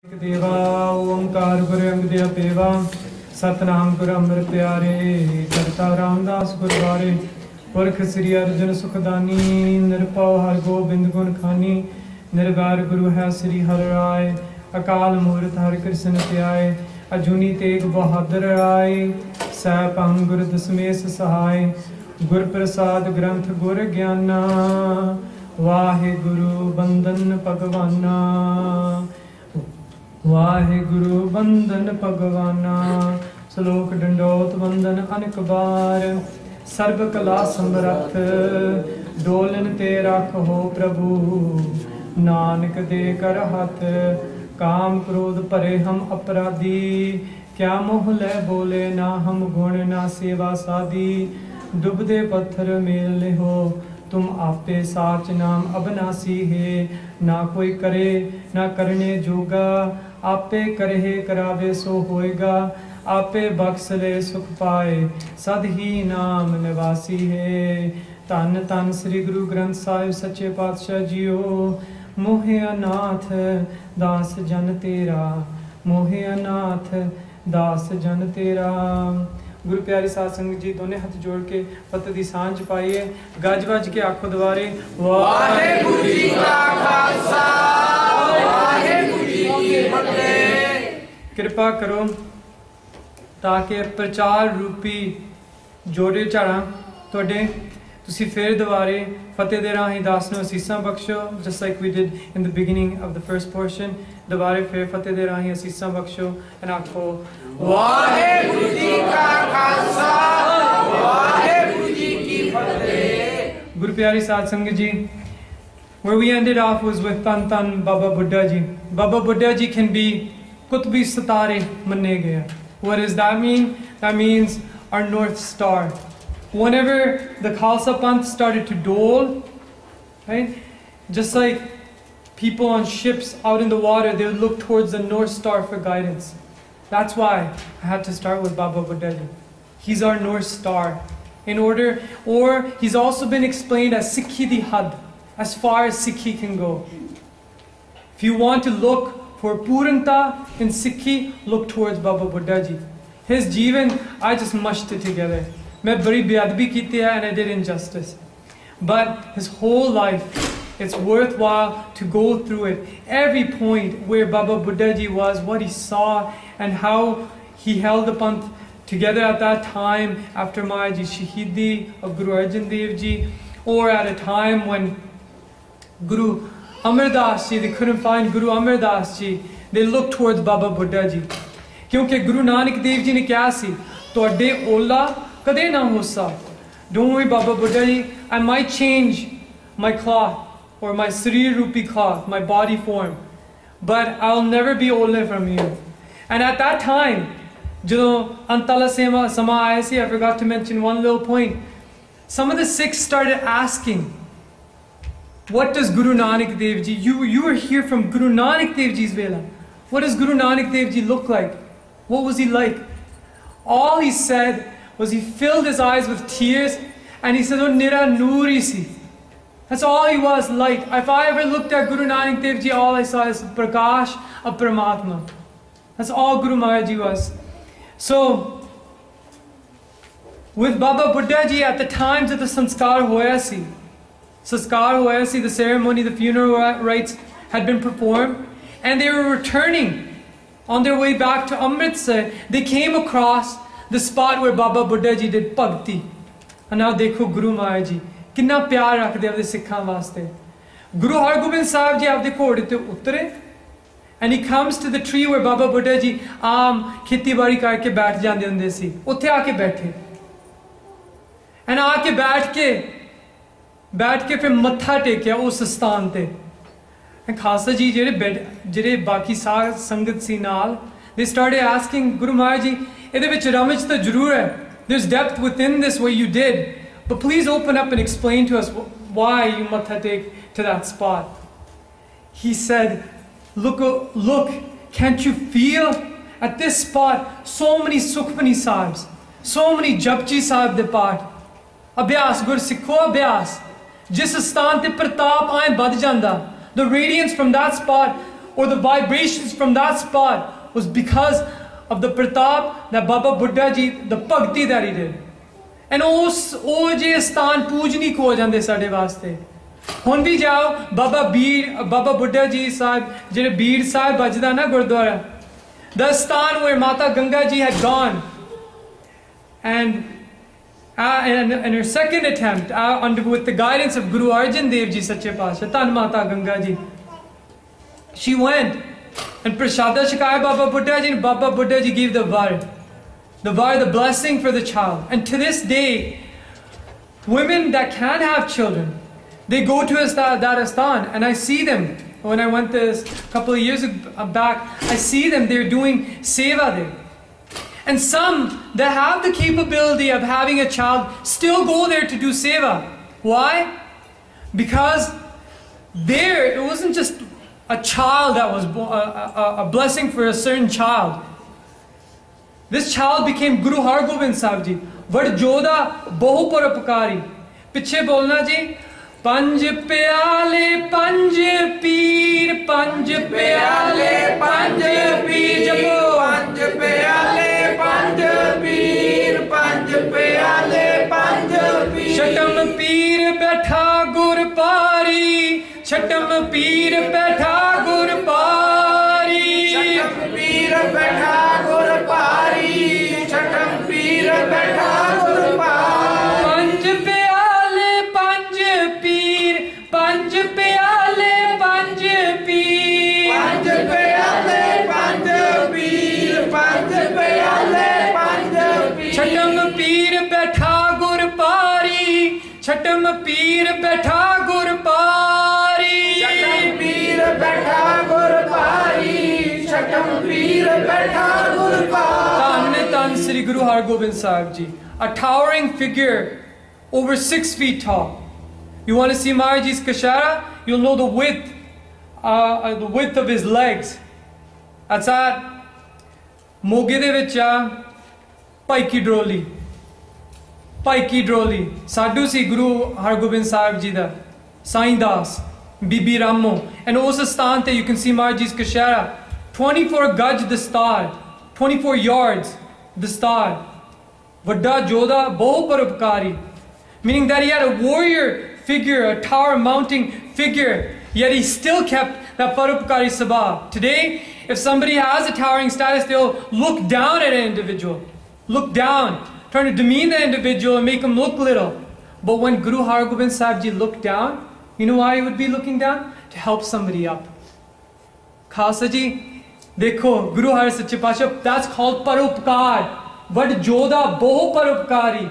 देवा ओंकार गुरु अंगदेव देवा सतनाम गुरु अमृत प्यारे करता रामदास गुरवारे पुरख श्री अर्जुन सुखदानी निरपौ हर गोबिंद गुण खानी निर्वैर गुरु है श्री हर राय अकाल मूर्त हर कृष्ण त्याय अजूनी तेग बहादुर राय सैपं गुरु दसमेश सहाय गुर प्रसाद ग्रंथ गुर ज्ञाना वाहे गुरु बंदन भगवाना वाहे गुरु बंदन भगवाना श्लोक डंडोत बंदन अनेक बार सर्व कला समरथ डोलन ते रखो प्रभु नानक दे कर हाथ काम क्रोध परे हम अपराधी क्या मोह ले बोले ना हम गुण ना सेवा साधी डुबदे पत्थर मेल ले हो तुम आपे साच नाम अबनासी है ना कोई करे ना करने जोगा आपे करे करावे सो होएगा आपे बख्श ले सुख पाए सद ही नाम निवासी है धन धन श्री गुरु ग्रंथ साहिब सच्चे पातशाह जियो मोहे अनाथ दास जन तेरा मोहे अनाथ दास जन तेरा। गुरु प्यारी साध संगत जी दोने हाथ जोड़ के फतेह दी सांझ पाइए गज वज के आखो द्वारे वाहेगुरु जी का खालसा वाहेगुरु जी की फतेह। कृपा करो ताकि प्रचार रूपी जोड़े झाड़ा तुहाडे तुसी फिर दोबारे फतेह दे राही दास नूं असीसां बख्शो just like we did in the beginning of the first portion दोबारे फिर फतेह दे राही असीसां बख्शो and आखो वाहेगुरु जी का खालसा वाहेगुरु जी की फतेह। गुरु प्यारी साध संगत जी, where we ended off was with Tan Tan Baba Buddha Ji. Baba Buddha Ji can be Qutbi Satare manne gaya. What does that mean? That means our North Star. Whenever the Khalsa Panth started to dole, right, just like people on ships out in the water, they would look towards the North Star for guidance. That's why I had to start with Baba Buddha Ji. He's our North Star. Or he's also been explained as Sikhi di Had, as far as Sikhi can go. If you want to look for Puranta in Sikhi, look towards Baba Buddha Ji. His Jeevan, I just mushed it together. Main badi beadbi kiti hai and I did injustice. But his whole life, it's worthwhile to go through it. Every point where Baba Buddha Ji was, what he saw, and how he held the Panth together at that time after Maharaj Shahidi of Guru Arjan Dev Ji, or at a time when Guru Amar Das Ji, they couldn't find Guru Amar Das Ji, they looked towards Baba Buddha Ji. Kyunki Guru Nanak Dev Ji ne kya si, Tuade ola kade na hosa. Don't worry Baba Buddha Ji, I might change my cloth or my Sri Rupi cloth, my body form, but I'll never be older from you. And at that time, Jado Antala Sama Ayasi, I forgot to mention one little point. Some of the Sikhs started asking, what does Guru Nanak Dev Ji, you were here from Guru Nanak Dev Ji's Vela. What does Guru Nanak Dev Ji look like? What was he like? All he said was he filled his eyes with tears and he said, oh Nira Noori si. That's all he was like. If I ever looked at Guru Nanak Dev Ji, all I saw is Prakash of Paramatma. That's all Guru Maharaj Ji was. So, with Baba Buddha Ji at the times of the Sanskar Hoya si, the ceremony, the funeral rites had been performed, and they were returning on their way back to Amritsar. They came across the spot where Baba Buddha Ji did Bhakti. And now dekho Guru Maharaj Ji, kinna pyar rakhde apne Sikhan vaste. Guru Har Gobind Sahib Ji apne khode te utre, and he comes to the tree where Baba Buddha Ji kheti bari karke baith jande hunde si. Utte aake baithe. And aake baith ke fir matha tekya us sthan te. And Khalsa Ji jehde baki sangat si naal, they started asking Guru Maharaj Ji, ਇਹਦੇ ਵਿੱਚ ramaj ਤਾਂ ਜ਼ਰੂਰ ਹੈ. There's depth within this what you did, but please open up and explain to us why you matha take to that spot. He said, look, can't you feel at this spot so many Sukhmani Sahibs, so many Japji Sahib de Path. Abhyas, Gur Sikho Abhyas. Jis stan te pratap aaye bad janda. The radiance from that spot or the vibrations from that spot was because of the pratap that Baba Buddha Ji, the bhakti that he did. And ਉਹ ਜੇ ਸਥਾਨ ਪੂਜਨੀਕ ਹੋ ਜਾਂਦੇ ਸਾਡੇ ਵਾਸਤੇ। ਹੁਣ ਵੀ ਜਾਓ ਬਾਬਾ ਬੁੱਢਾ ਜੀ ਸਾਹਿਬ ਜਿਹੜੇ ਬੀੜ ਸਾਹਿਬ ਵੱਜਦਾ ਨਾ Gurdwara, the stan where Mata Ganga Ji had gone, and in her second attempt, with the guidance of Guru Arjan Dev Ji Sache Pasha, Tan Mata Ganga Ji, she went and prasada shikaya Baba Buddha Ji, and Baba Buddha Ji gave the var, the blessing for the child. And to this day, women that can't have children, they go to that astan, and I see them. When I went this a couple of years back, I see them, they're doing seva there. And some that have the capability of having a child still go there to do seva. Why? Because there, it wasn't just a child that was a blessing for a certain child. This child became Guru Har Gobind Sahib Ji. Vad Joda Bahu Parapakari. Piche bolna ji. Panj pyale panj peer, panj pyale panj peer, jabo panj pyale panj peer, panj pyale panj peer. Chatam peer baitha gur pari, chatam peer baitha gur pari, chatam peer baitha gur pari, chatam peer baitha gur pari. Panj pyale panj peer, panj pyale panj peer, panj pyale panj peer. Chatam peer baitha gur pari, chatam peer baitha gur pari, chatam peer baitha gur pari, chatam peer baitha gur pari. Tan Sri Guru Har Gobind Sahib Ji, a towering figure over 6 feet tall. You want to see Maharaji's kashara? You'll know the width of his legs. That's at Moge de Vicha Paiki Droli. Paiki Droli. Sadhu si Guru Har Gobind Sahib Ji da. Sai Das. Bibi Ramo. And also Stante, you can see Maharaji's kashara. 24 gaj the star. 24 yards the star. Vadda Joda Bahu Parupkari. Meaning that he had a warrior figure, a tower mounting figure, yet he still kept that Parupkari Sabha. Today, if somebody has a towering status, they'll look down at an individual. Look down, trying to demean the individual and make him look little. But when Guru Har Gobind Sahib Ji looked down, you know why he would be looking down? To help somebody up. Khalsa Ji, dekho, Guru Har Sache Pasha, that's called Parupkar. Vad Joda Bahu Parupkari.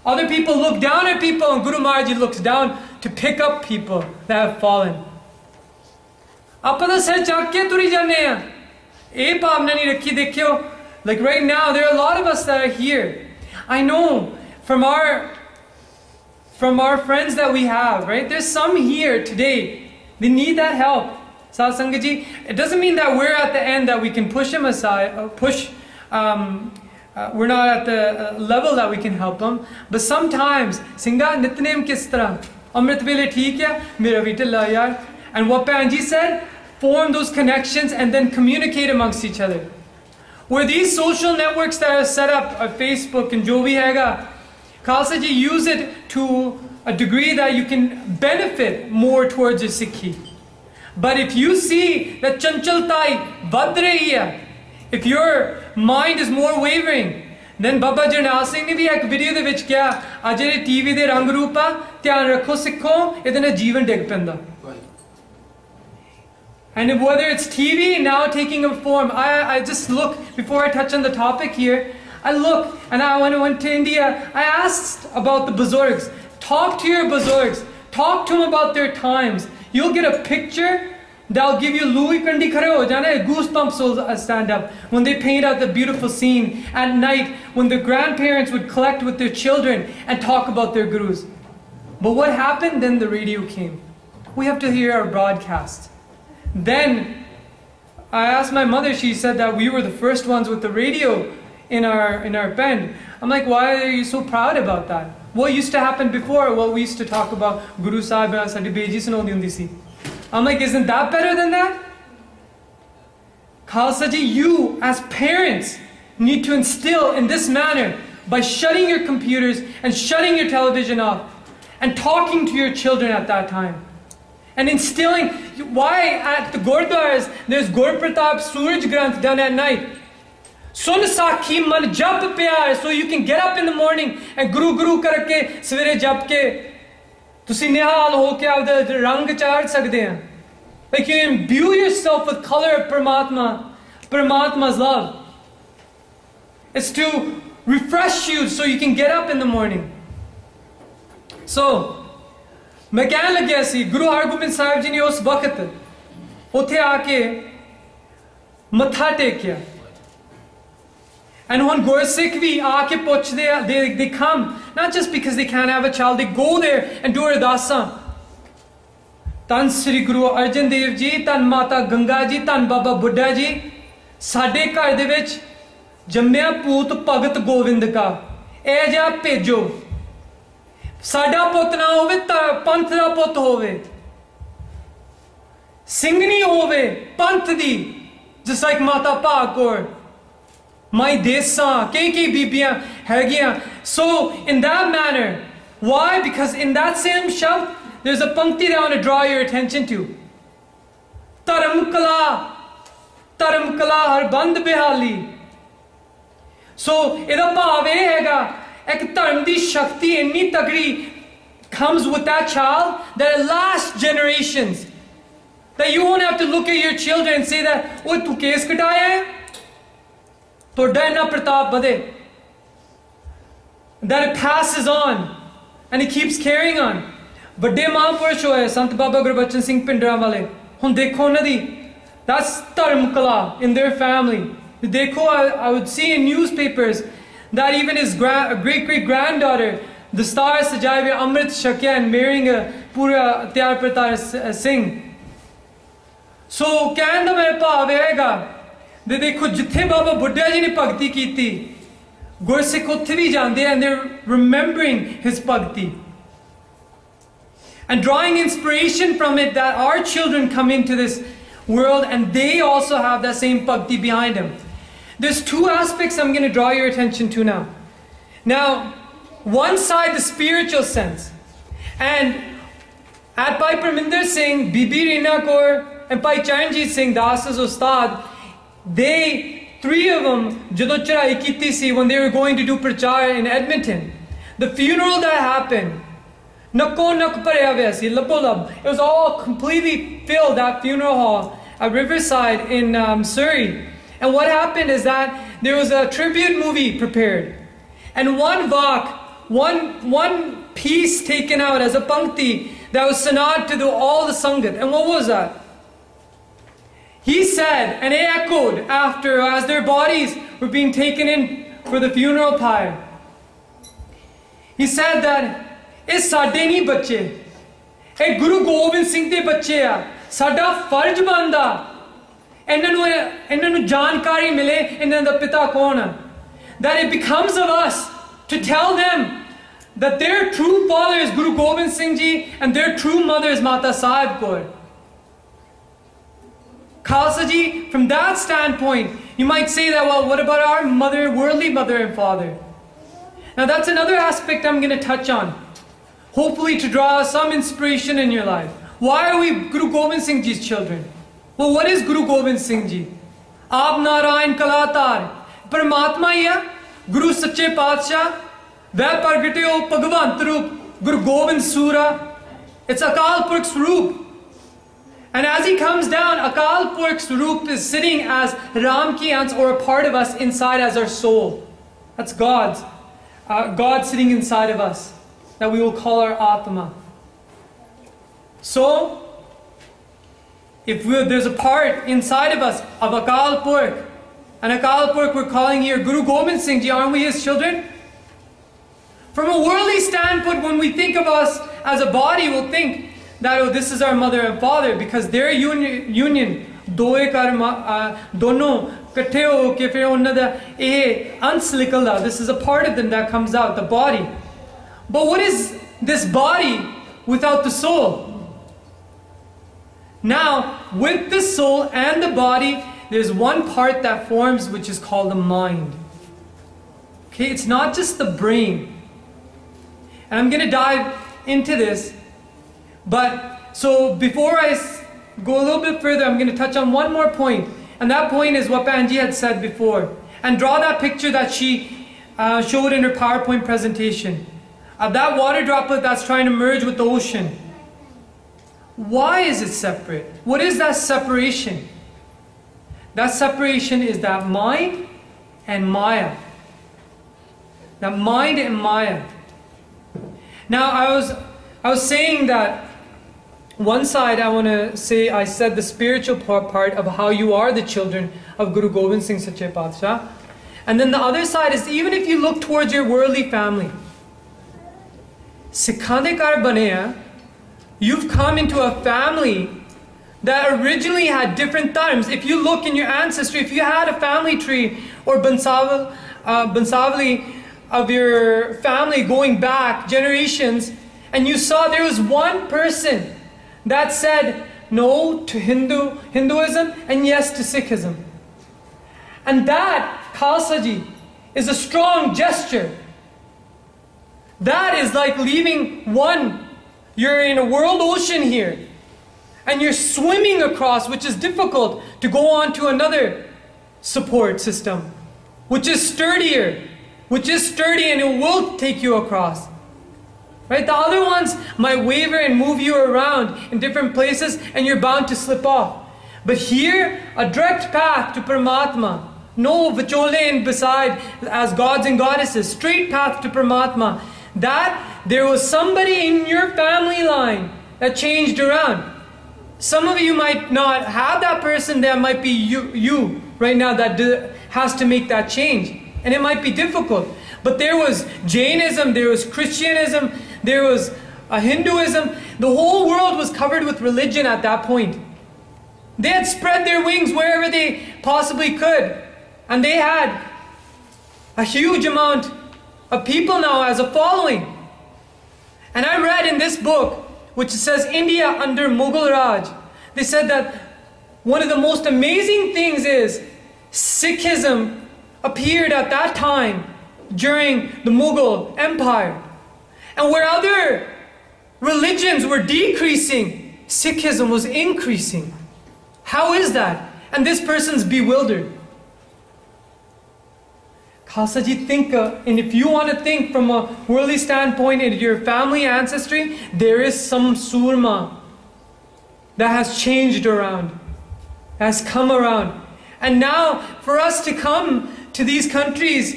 Other people look down at people, and Guru Maharaj Ji looks down to pick up people that have fallen. Apa sir chakke turi jane hain. Eh bhavna nahi rakhi dekhyo. Like right now, there are a lot of us that are here. I know from our friends that we have, right? There's some here today. They need that help. Satsanga Ji, it doesn't mean that we're at the end that we can push them aside, we're not at the level that we can help them. But sometimes, Singha Nitnem kis tarah? Amrit vele theek hai, mera vi tilla yaar. And what Panji said, form those connections and then communicate amongst each other. Where these social networks that are set up, Facebook and jo bhi haiga, Khalsa Ji, use it to a degree that you can benefit more towards your Sikhi. But if you see that chanchaltai vad rahi hai, if your mind is more wavering, then Baba Jarnail Singh ne bhi ek video de vich kya, ajere TV de rang roopa, dhyan rakho Sikho, ਇਹਦੇ ਨਾਲ ਜੀਵਨ ਡਿੱਗ ਪੈਂਦਾ. And whether it's TV now taking a form, I just look, before I touch on the topic here, I look, and when I went to India, I asked about the Buzurgs. Talk to your Buzurgs. Talk to them about their times. You'll get a picture that'll give you Louis Kandi khare ho jana, goosebumps will stand up when they paint out the beautiful scene at night when the grandparents would collect with their children and talk about their gurus. But what happened? Then the radio came. We have to hear our broadcast. Then I asked my mother, she said that we were the first ones with the radio in our band. I'm like, why are you so proud about that? What used to happen before? Well, we used to talk about Guru Sahib and Sadi Beji Sunodi Undi Si. I'm like, isn't that better than that? Khalsa ji, you as parents need to instill in this manner by shutting your computers and shutting your television off and talking to your children at that time. And instilling, why at the Gurdwaras there's Gur Pratap Suraj Granth done at night. Sun Sakhi Man Jap Pyar, so you can get up in the morning and Guru karke savere jap ke tusi nihal ho ke aapda rang char sakde hain. Like you imbue yourself with color of Paramatma's love. It's to refresh you so you can get up in the morning. So, मैं कहने लगे सी गुरु हरगोबिंद साहिब जी ने उस वक्त उथे आके मत्था टेकिया. And when Gursikh भी आके पूछते, they come not just because they can't have a child, they go there and do ardasa. Tan Sri Guru Arjan Dev Ji, Tan Mata Ganga Ji, Tan Baba Buddha Ji, ਸਾਡੇ ਘਰ ਦੇ ਵਿੱਚ ਜੰਮਿਆ ਪੂਤ ਭਗਤ ਗੋਵਿੰਦ ਕਾ ਇਹ ਜਾ ਭੇਜੋ. ਸਾਡਾ ਪੁੱਤ ਨਾ ਹੋਵੇ ਤਾਂ ਪੰਥ ਦਾ ਪੁੱਤ ਹੋਵੇ, ਸਿੰਘਣੀ ਹੋਵੇ ਪੰਥ ਦੀ, just like ਮਾਤਾ ਭਾਗੌਰ, ਮਾਈ ਦੇਸਾਂ ਕਈ ਬੀਬੀਆਂ ਹੈਗੀਆਂ. So in that manner, why? Because in that same shout there's a pankti that I want to draw your attention to. Dharam kala har band behali. So ਇਹਦਾ ਭਾਵ ਇਹ ਹੈਗਾ ਇੱਕ ਧਰਮ ਦੀ ਸ਼ਕਤੀ ਇੰਨੀ ਤਗੜੀ comes with that child that it lasts generations. That you won't have to look at your children and say that, oh, tu case kataaya hai? Toda inna pratap bade. That it passes on and it keeps carrying on. ਵੱਡੇ ਮਹਾਂਪੁਰਸ਼ ਹੋਏ ਸੰਤ ਬਾਬਾ ਗੁਰਬਚਨ ਸਿੰਘ ਪਿੰਡਰਾਂ ਵਾਲੇ, ਹੁਣ ਦੇਖੋ ਉਹਨਾਂ ਦੀ, that's ਧਰਮ ਕਲਾ in their family. ਦੇਖੋ, I would see in newspapers that even his great-great-granddaughter, the star Sajai Amrit Shakya, and marrying a pura Tyar Pratar Singh. So ਕਹਿਣ ਦਾ ਮੇਰਾ ਭਾਵ ਹੈਗਾ ਦੇ ਦੇਖੋ ਜਿੱਥੇ ਬਾਬਾ ਬੁੱਢਾ ਜੀ ਨੇ ਭਗਤੀ ਕੀਤੀ, ਗੁਰਸਿੱਖ ਉੱਥੇ ਵੀ ਜਾਂਦੇ and they're remembering his bhakti and drawing inspiration from it, that our children come into this world and they also have that same bhakti behind them. There's two aspects I'm going to draw your attention to now. Now, one side, the spiritual sense. And at Bhai Parminder Singh, Bibi Reena Kaur, and Bhai Charanjit Singh, Das's Ustad, they, three of them, ਜਦੋਂ ਚੜ੍ਹਾਈ ਕੀਤੀ ਸੀ, when they were going to do prachar in Edmonton, the funeral that happened, nakko nak ਭਰਿਆ ਹੋਇਆ ਸੀ, ਲੱਭੋ ਲੱਭ. It was all completely filled, that funeral hall at Riverside in Surrey. And what happened is that there was a tribute movie prepared. And one vak, one piece taken out as a pankti that was sanad to do all the sangat. And what was that? He said, and it echoed after, as their bodies were being taken in for the funeral pyre. He said that, ਇਹ ਸਾਡੇ ਨਹੀਂ ਬੱਚੇ, ਇਹ ਗੁਰੂ ਗੋਬਿੰਦ ਸਿੰਘ ਦੇ ਬੱਚੇ ਆ, ਸਾਡਾ ਫਰਜ਼ ਬਣਦਾ ਇਹਨਾਂ ਨੂੰ ਜਾਣਕਾਰੀ ਮਿਲੇ ਇਹਨਾਂ ਦਾ ਪਿਤਾ ਕੌਣ ਹੈ. That it becomes of us to tell them that their true father is Guru Gobind Singh Ji and their true mother is Mata Sahib Kaur. Khalsa Ji, from that standpoint, you might say that, well, what about our mother, worldly mother and father? Now that's another aspect I'm going to touch on, hopefully to draw some inspiration in your life. Why are we Guru Gobind Singh Ji's children? Well, what is Guru Gobind Singh Ji? Aap Narayan Kalatar, Paramatma hi hai, Guru Sache Paatshah, Vah Pargate ho Bhagwant Roop, Guru Gobind Sura. It's Akal Purkh's Roop. And as he comes down, Akal Purkh's Roop is sitting as Ram ki Ans, or a part of us inside as our soul. That's God's. God sitting inside of us, that we will call our Atma. So, if there's a part inside of us of Akal Purkh, and Akal Purkh we're calling here Guru Gobind Singh Ji, aren't we his children? From a worldly standpoint, when we think of us as a body, we'll think that, oh, this is our mother and father, because their union, dono ਇਕੱਠੇ ਹੋ ਕੇ ਫਿਰ ਉਹਨਾਂ ਦਾ ਇਹ ਅੰਸ਼ ਨਿਕਲਦਾ. This is a part of them that comes out, the body. But what is this body without the soul? Now, with the soul and the body, there's one part that forms which is called the mind. Okay, it's not just the brain. And I'm going to dive into this. But, so before I go a little bit further, I'm going to touch on one more point. And that point is what Panji had said before. And draw that picture that she showed in her PowerPoint presentation. Of that water droplet that's trying to merge with the ocean. Why is it separate? What is that separation? That separation is that mind and Maya. That mind and Maya. Now I was saying that one side I want to say, I said the spiritual part of how you are the children of Guru Gobind Singh Sache Paatshah. And then the other side is even if you look towards your worldly family. Sikhan de ghar bane hai. You've come into a family that originally had different dharms. If you look in your ancestry, if you had a family tree or bansavali of your family going back generations, and you saw there was one person that said no to Hinduism and yes to Sikhism. And that, Khalsa Ji, is a strong gesture. That is like leaving one. You're in a world ocean here. And you're swimming across, which is difficult, to go on to another support system. Which is sturdier. Which is sturdy and it will take you across. Right? The other ones might waver and move you around in different places and you're bound to slip off. But here, a direct path to Paramatma. No vichole and beside as gods and goddesses. Straight path to Paramatma. That there was somebody in your family line that changed around. Some of you might not have that person. That might be you right now that has to make that change. And it might be difficult. But there was Jainism, there was Christianism, there was Hinduism. The whole world was covered with religion at that point. They had spread their wings wherever they possibly could. And they had a huge amount of people now as a following. And I read in this book, which says India under Mughal Raj, they said that one of the most amazing things is Sikhism appeared at that time during the Mughal Empire. And where other religions were decreasing, Sikhism was increasing. How is that? And this person's bewildered. Khalsa Ji, think, and if you want to think from a worldly standpoint in your family ancestry, there is some surma that has changed around, has come around. And now, for us to come to these countries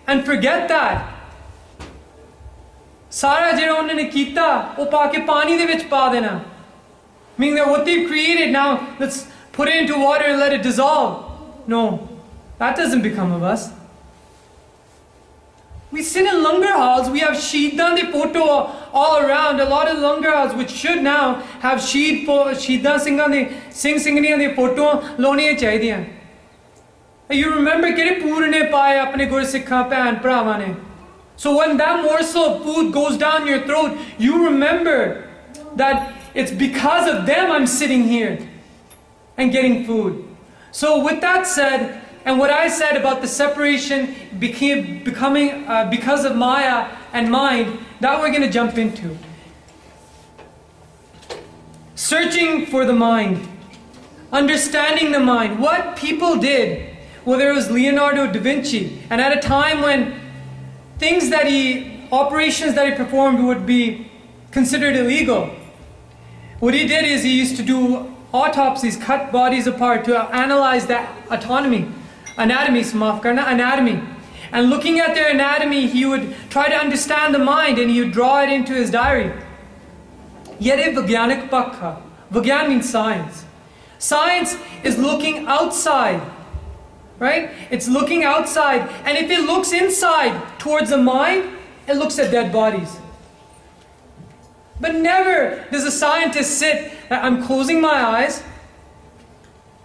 and forget that, Sara jehda unhone kita, wo pa ke pani de vich pa dena. Meaning that what they've created now, let's put it into water and let it dissolve. No, that doesn't become of us. We sit in langar halls, we have Shahidan de photo all around. A lot of langar halls which should now have Shahidan Singhaniyan de photo loniyan chahidiyan. You remember kehde purne paaye apne Gursikha bhain bhraਵਾਂ ne. So when that morsel of food goes down your throat, you remember that it's because of them I'm sitting here and getting food. So with that said, and what I said about the separation becoming because of Maya and mind, that we're going to jump into. Searching for the mind. Understanding the mind. What people did. Well, there was Leonardo da Vinci. And at a time when operations that he performed would be considered illegal. What he did is he used to do autopsies, cut bodies apart to analyze the anatomy. And looking at their anatomy, he would try to understand the mind and he would draw it into his diary. Yet Vigyanik Pakha. Vigyan means science. Science is looking outside. Right? It's looking outside. And if it looks inside towards the mind, it looks at dead bodies. But never does a scientist sit, I'm closing my eyes,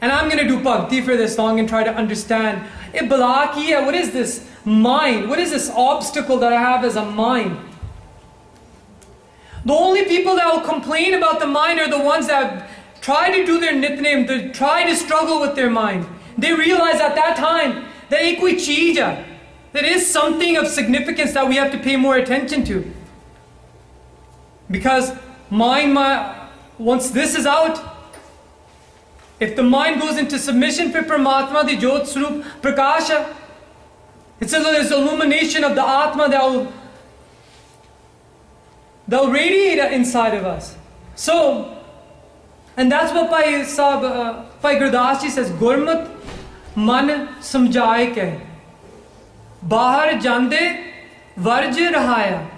and I'm going to do bhakti for this long and try to understand. What is this mind? What is this obstacle that I have as a mind? The only people that will complain about the mind are the ones that try to do their nitnem, that try to struggle with their mind. they realized at that time that ek koi cheez hai, there is something of significance that we have to pay more attention to. Because once this is out, if the mind goes into submission for Paramatma, the Jyot Swarup Prakasha, it's this illumination of the Atma that will radiate inside of us. So, and that's what Bhai Gurdas Ji says, Gurmat man samjhaye ke, bahar jande varj rahaya.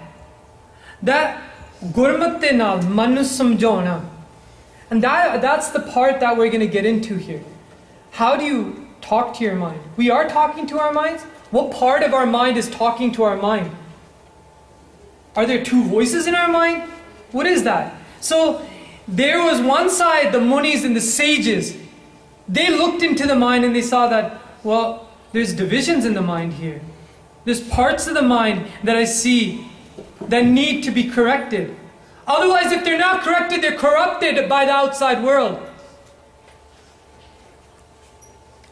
That Gurmat te naal man nu samjhauna. And that's the part that we're going to get into here. How do you talk to your mind? We are talking to our minds. What part of our mind is talking to our mind? Are there two voices in our mind? What is that? So there was one side, the munis and the sages. They looked into the mind and they saw that, well, there's divisions in the mind here. There's parts of the mind that I see that need to be corrected. Otherwise, if they're not corrected, they're corrupted by the outside world.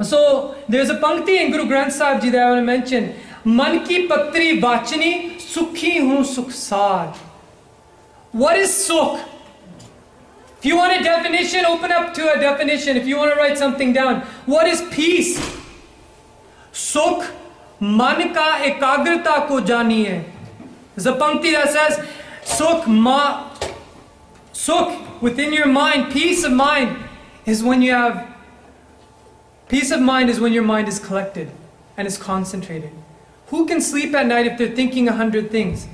So, there's a pankti in Guru Granth Sahib Ji that I want to mention. Man ki patri vachani sukhi hu sukhsar. What is sukh? If you want a definition, open up to a definition. If you want to write something down. What is peace? Sukh man ka ekagrata ko janiye. There's a pankti that says, Sukh within your mind, peace of mind is when you have, peace of mind is when your mind is collected and is concentrated. Who can sleep at night if they're thinking 100 things?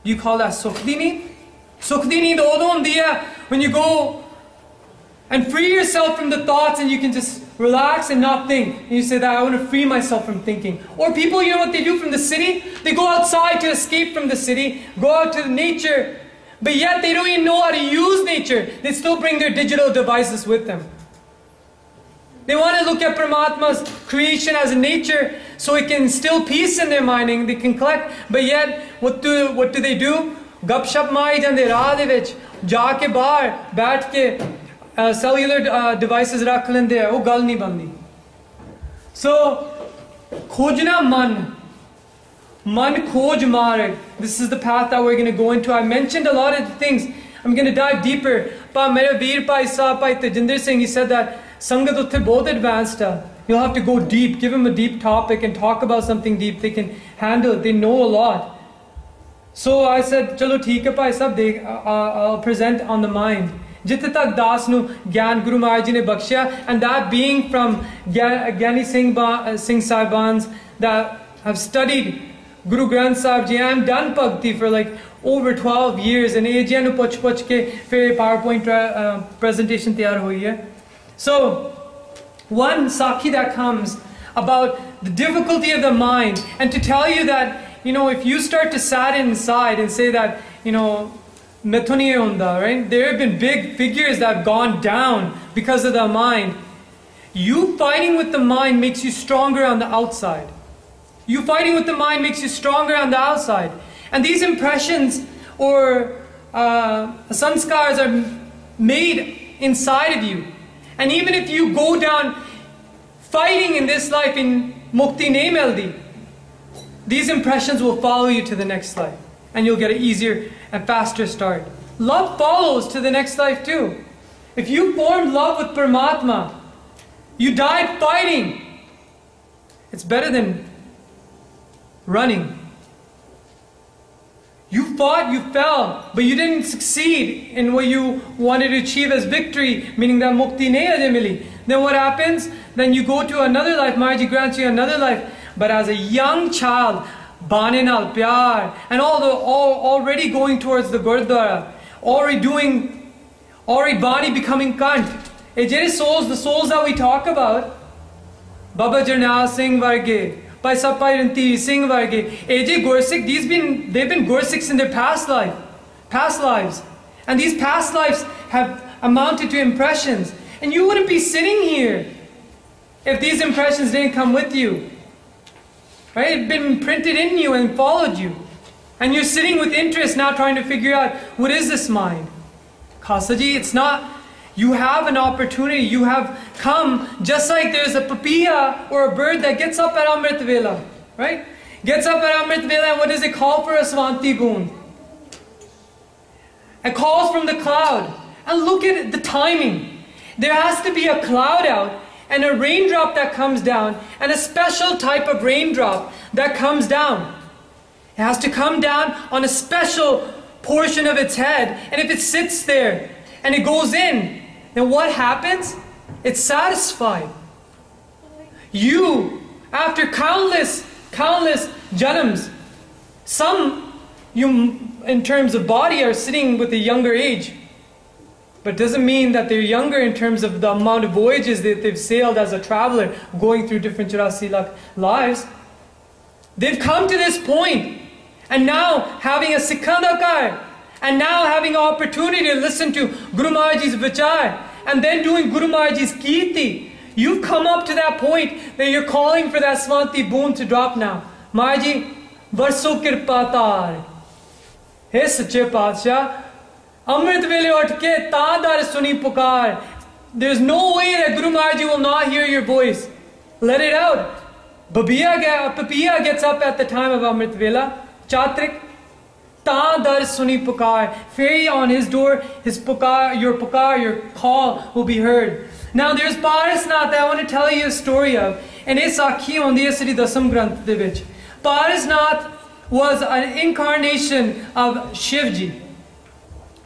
Do you call that sukh di neend? Sukh di neend udo hundi hai when you go and free yourself from the thoughts and you can just relax and not think. And you say that I want to free myself from thinking. Or people, you know what they do from the city? They go outside to escape from the city, go out to nature, but yet they don't even know how to use nature. They still bring their digital devices with them. They want to look at Paramatma's creation as a nature so it can instill peace in their mind and they can collect. But yet, what do they do? Gup shap maari jande raah de vich, ja ke bahar, baith ke cellular devices rakh lende hai, wo gal nahi bandi. So, khojna man. Man khoj marg. This is the path that we're going to go into. I mentioned a lot of things. I'm going to dive deeper. But Mera Veer Bhai Sahib, Bhai Tajinder Singh, he said that Sangat utte bahut advanced hai. You'll have to go deep. Give them a deep topic and talk about something deep. They can handle it. They know a lot. So I said, chalo theek hai Bhai Sahib, I'll present on the mind. Jitte tak das nu Gyan Guru Maharaj Ji ne bakshya, and that being from Gyani Singh Sahibans that have studied Guru Granth Sahib Ji. I'm done bhakti for like over 12 years and AJ nu puch ke fir PowerPoint presentation tayar hui hai. So one sakhi that comes about the difficulty of the mind, and to tell you that, you know, if you start to sadden inside and say that, you know, right? There have been big figures that have gone down because of the mind. You fighting with the mind makes you stronger on the outside. You fighting with the mind makes you stronger on the outside. And these impressions or sanskars are made inside of you. And even if you go down fighting in this life in mukti nahi mildi, these impressions will follow you to the next life. And you'll get an easier and faster start. Love follows to the next life too. If you formed love with Paramatma, you died fighting. It's better than running. You fought, you fell, but you didn't succeed in what you wanted to achieve as victory, meaning that mukti nahi aaj mili. Then what happens? Then you go to another life. Maharaj grants you another life. But as a young child, Bane nal pyar, and already going towards the Gurdwara, already body becoming kant. The souls that we talk about, Baba Jarnail Singh Varge, Bhai Sapai Ranti Singh Varge, AJ Gursikh, they've been Gursikhs in their past lives. And these past lives have amounted to impressions. And you wouldn't be sitting here if these impressions didn't come with you. Right? It's been imprinted in you and followed you. And you're sitting with interest now trying to figure out, what is this mind? Khalsa ji, it's not You have an opportunity. You have come, just like there's a papiya or a bird that gets up at Amrit Vela, right? Gets up at Amrit Vela, and what does it call for? A Svanti Boon. It calls from the cloud. And look at the timing. There has to be a cloud out and a raindrop that comes down, and a special type of raindrop that comes down. It has to come down on a special portion of its head, and if it sits there and it goes in, then what happens? It's satisfied. You, after countless janams, some, you in terms of body are sitting with a younger age, but doesn't mean that they're younger in terms of the amount of voyages that they've sailed as a traveler, going through different 84 lakh lives. They've come to this point, and now having a Sikhanda and now having an opportunity to listen to Guru Maharaj's Vichar, and then doing Guru Maharaj's Kirti, you've come up to that point that you're calling for that Svanti Boon to drop now. Maharaji, Varso Kirpatar. Hey Sache Padshah, Amrit Vele Utke Taadar Suni Pukar. There's no way that Guru Maharaj will not hear your voice. Let it out. Papiya gets up at the time of Amrit Vela. Chatrik. Taadar Suni Pukar. Fairy on his door, his pukar, your call will be heard. Now there's Parasnath that I want to tell you a story of. And it's Sakhi on the Sri Dasam Granth de vich. Parasnath was an incarnation of Shivji.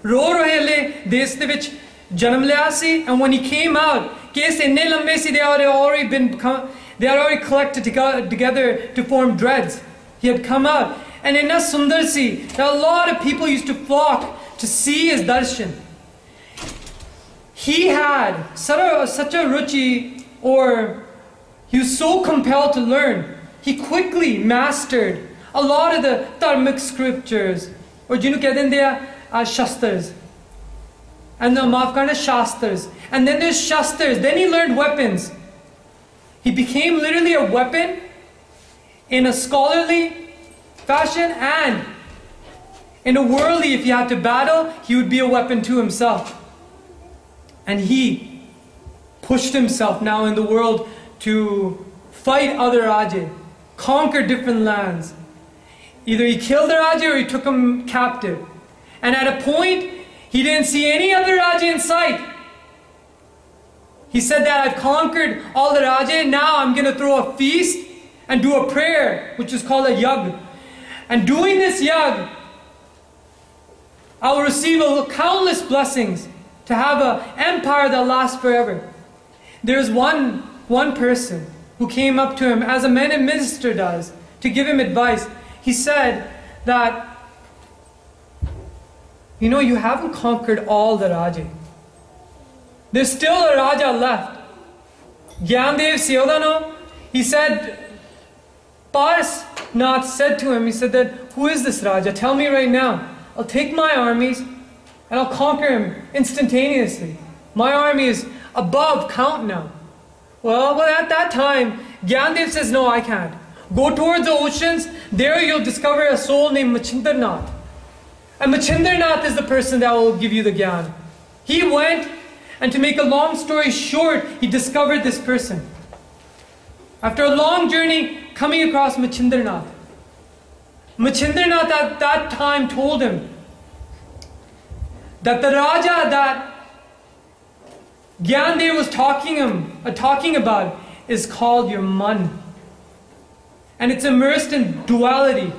Rohele Des de vich janam liya si, and when he came out, case inne lambe si, they had already collected together to form dreads. He had come out, and in a sundar si, that a lot of people used to flock to see his darshan. He had such a ruchi, or he was so compelled to learn. He quickly mastered a lot of the dharmic scriptures, or jinu kehte hain they are shastras, and the maafkana shastras, and then there's shastras. Then he learned weapons. He became literally a weapon in a scholarly fashion, and in a worldly, if he had to battle, he would be a weapon to himself. And he pushed himself now in the world to fight other Raja, conquer different lands. Either he killed the Raja or he took him captive. And at a point, he didn't see any other Raja in sight. He said that I've conquered all the Raja, now I'm going to throw a feast and do a prayer, which is called a yag. And doing this yag, I will receive countless blessings to have an empire that lasts forever. There's one person who came up to him, as a minister does, to give him advice. He said that, you know, you haven't conquered all the Raja. There's still a Raja left. Gyandev Siyodano, he said, Parasnath said to him, he said that, who is this Raja? Tell me right now. I'll take my armies and I'll conquer him instantaneously. My army is above count now. Well, at that time, Gyandev says, no, I can't. Go towards the oceans, there you'll discover a soul named Machindranath. And Machindranath is the person that will give you the Gyan. He went, and to make a long story short, he discovered this person. After a long journey, coming across Machindranath. Machindranath at that time told him that the Raja that Gyandev was talking about is called your man. And it's immersed in duality,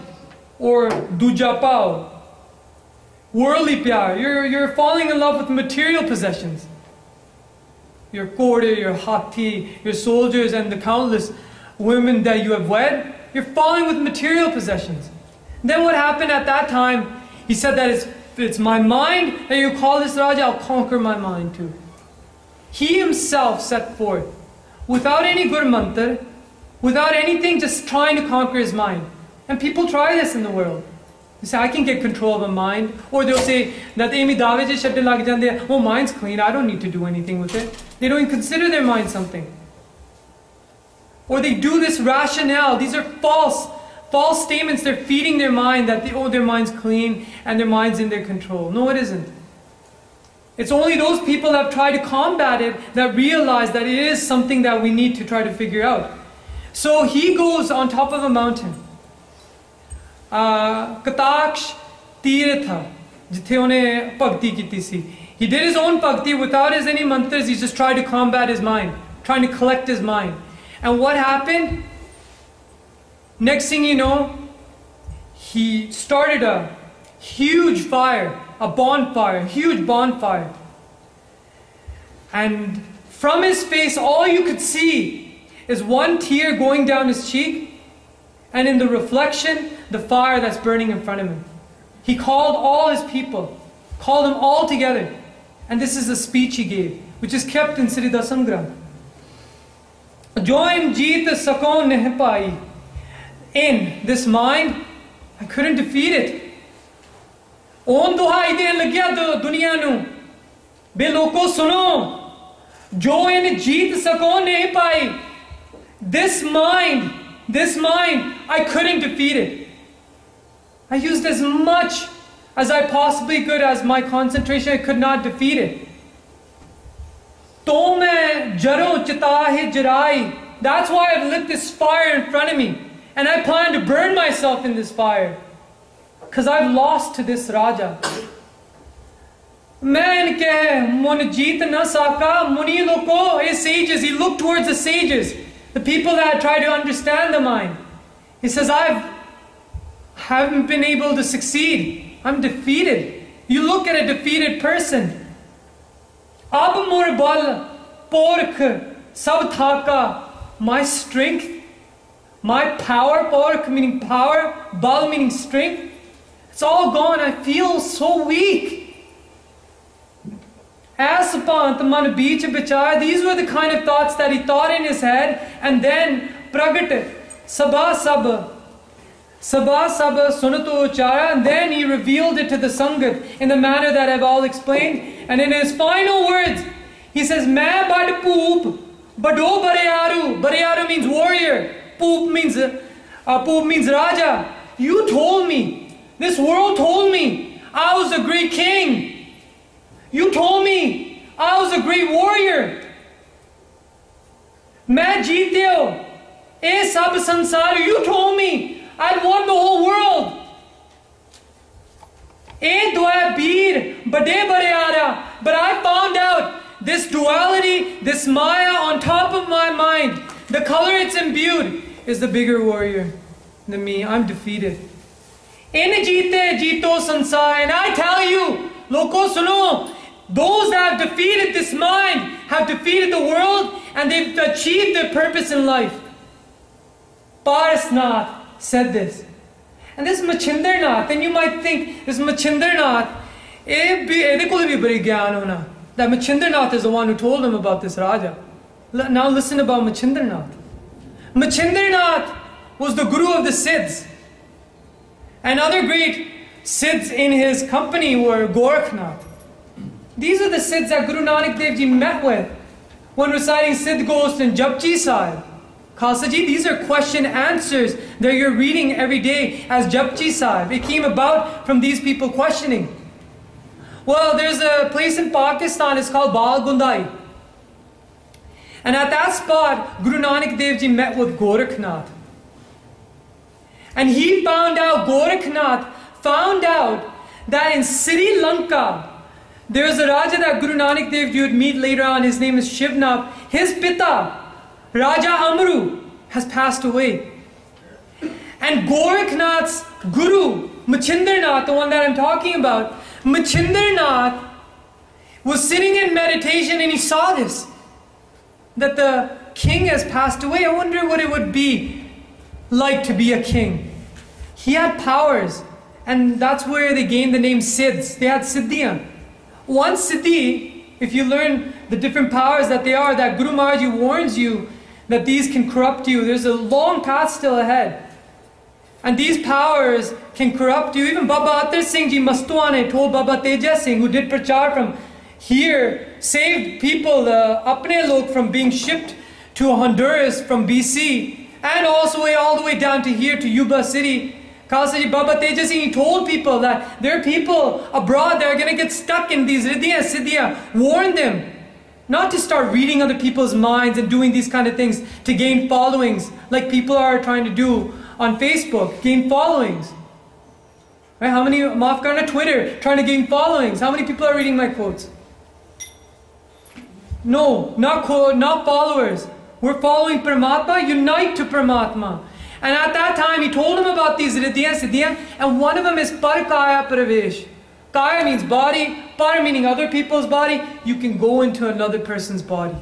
or dujapao, worldly pyar. You're falling in love with material possessions. Your kode, your hathi, your soldiers, and the countless women that you have wed. You're falling with material possessions. Then what happened at that time? He said that it's my mind that you call this Raja, I'll conquer my mind too. He himself set forth, without any Guru Mantra, without anything, just trying to conquer his mind. And people try this in the world. They say, I can get control of a mind. Or they'll say, oh, mind's clean, I don't need to do anything with it. They don't even consider their mind something. Or they do this rationale. These are false statements. They're feeding their mind that their mind's clean and their mind's in their control. No, it isn't. It's only those people that have tried to combat it that realize that it is something that we need to try to figure out. So he goes on top of a mountain. Kataksh Tirtha, jithe une bhakti kiti si. He did his own bhakti without his any mantras. He just tried to combat his mind, trying to collect his mind. And what happened? Next thing you know, he started a huge fire, a bonfire, huge bonfire. And from his face, all you could see is one tear going down his cheek, and in the reflection, the fire that's burning in front of him. He called all his people, called them all together. And this is the speech he gave, which is kept in Sri Dasam Granth. Join jeet sakon neh pai. In this mind, I couldn't defeat it. On duhai de lagya duniya nu. Be loko suno. Jo in jeet sakon neh pai. This mind, I couldn't defeat it. I used as much as I possibly could as my concentration. I could not defeat it. To main jaro chitahe jarai. That's why I've lit this fire in front of me. And I plan to burn myself in this fire. Because I've lost to this Raja. Man ke mun jeet na saka muni loko. His sages, he looked towards the sages. The people that try to understand the mind. He says, I haven't been able to succeed. I'm defeated. You look at a defeated person. Ab mor bal pork sab thaka. My strength, my power, pork meaning power, bal meaning strength. It's all gone. I feel so weak. Asapant man beach bichar. These were the kind of thoughts that he thought in his head. And then pragat sabha sab sunato uchara. And then he revealed it to the Sangat in the manner that I've all explained. And in his final words, he says, Main bad poop, bado barayaru. Barayaru means warrior. Poop means Raja. You told me, this world told me, I was a great king. You told me I was a great warrior. Main jeeteo. Eh sab sansar. You told me I'd won the whole world. Eh doya beer bade barayara. But I found out this duality, this maya on top of my mind, the color it's imbued, is the bigger warrior than me. I'm defeated. In jeete jeeto sansar. And I tell you, loko suno, those that have defeated this mind have defeated the world, and they've achieved their purpose in life. Parasnath said this. And this Machindranath, and you might think this Machindranath, that Machindranath is the one who told him about this Raja. Now listen about Machindranath. Machindranath was the guru of the Siddhs. And other great Siddhs in his company were Gorakhnath. These are the Siddhs that Guru Nanak Dev Ji met with when reciting Siddh Ghost and Japji Sahib. Khalsa Ji, these are question answers that you're reading every day as Japji Sahib. It came about from these people questioning. Well, there's a place in Pakistan, it's called Bal Gundai. And at that spot, Guru Nanak Dev Ji met with Gorakhnath. And he found out, Gorakhnath found out that in Sri Lanka, there's a Raja that Guru Nanak Dev Ji would meet later on. His name is Shivnath. His Pita, Raja Amru, has passed away. And Gorakhnath's Guru, Machindranath, the one that I'm talking about, Machindranath was sitting in meditation and he saw this, that the king has passed away. I wonder what it would be like to be a king. He had powers, and that's where they gained the name Siddhs. They had Siddhiyan. One Siddhi, if you learn the different powers that they are, that Guru Maharaj Ji warns you that these can corrupt you. There's a long path still ahead. And these powers can corrupt you. Even Baba Atar Singh Ji Mastwane told Baba Teja Singh, who did prachar from here, saved people, the Apne Lok, from being shipped to Honduras from BC, and also all the way down to here to Yuba City, Khalsa Ji, Baba Teja Singh, he told people that there are people abroad that are going to get stuck in these Riddhiya, Siddhiya. Warn them not to start reading other people's minds and doing these kind of things to gain followings like people are trying to do on Facebook, gain followings. Right? How many, maaf karna, Twitter, trying to gain followings. How many people are reading my quotes? No, not followers. We're following Paramatma, unite to Paramatma. And at that time, he told them about these Riddhiya, Siddhiya, and one of them is Parkaya Pravesh. Kaya means body, Par meaning other people's body. You can go into another person's body.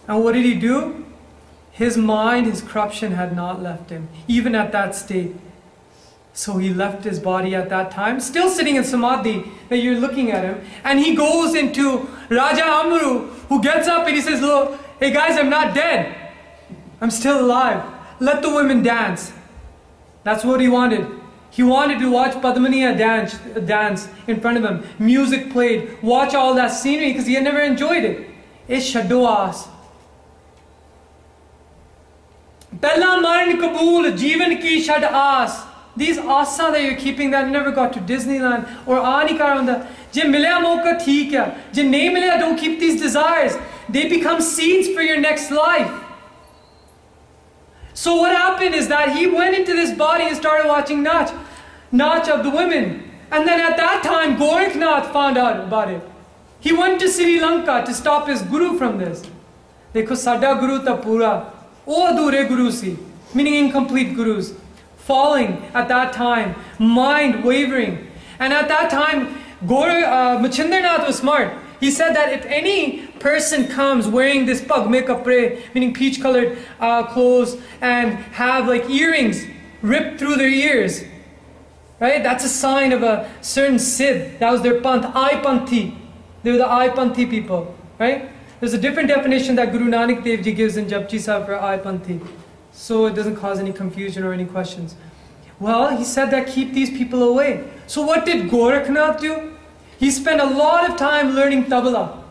And what did he do? His mind, his corruption had not left him, even at that state. So he left his body at that time, still sitting in Samadhi, that you're looking at him. And he goes into Raja Amru, who gets up and he says, look, hey guys, I'm not dead. I'm still alive. Let the women dance. That's what he wanted. He wanted to watch Padmaniya dance in front of him. Music played. Watch all that scenery because he had never enjoyed it. It's shaddo aas. Pehla maran kabool, jeevan ki shad aas. These asa that you're keeping that never got to Disneyland or aani karanda. Je milya mauka theek hai. Je nahi milya, don't keep these desires. They become seeds for your next life. So what happened is that he went into this body and started watching Nach of the women. And then at that time, Gorakhnath found out about it. He went to Sri Lanka to stop his guru from this. Dekho, sada guru ta pura, o adhure guru si, meaning incomplete gurus. Falling at that time, mind wavering. And at that time, Machindranath was smart. He said that if any person comes wearing this pug kapre, meaning peach colored clothes, and have like earrings ripped through their ears, right? That's a sign of a certain Siddh. That was their panth, I-panthi. They were the I-panthi people, right? There's a different definition that Guru Nanak Dev Ji gives in Japji Sahib for I-panthi, so it doesn't cause any confusion or any questions. Well, he said that keep these people away. So what did Gorakhnath do? He spent a lot of time learning tabla.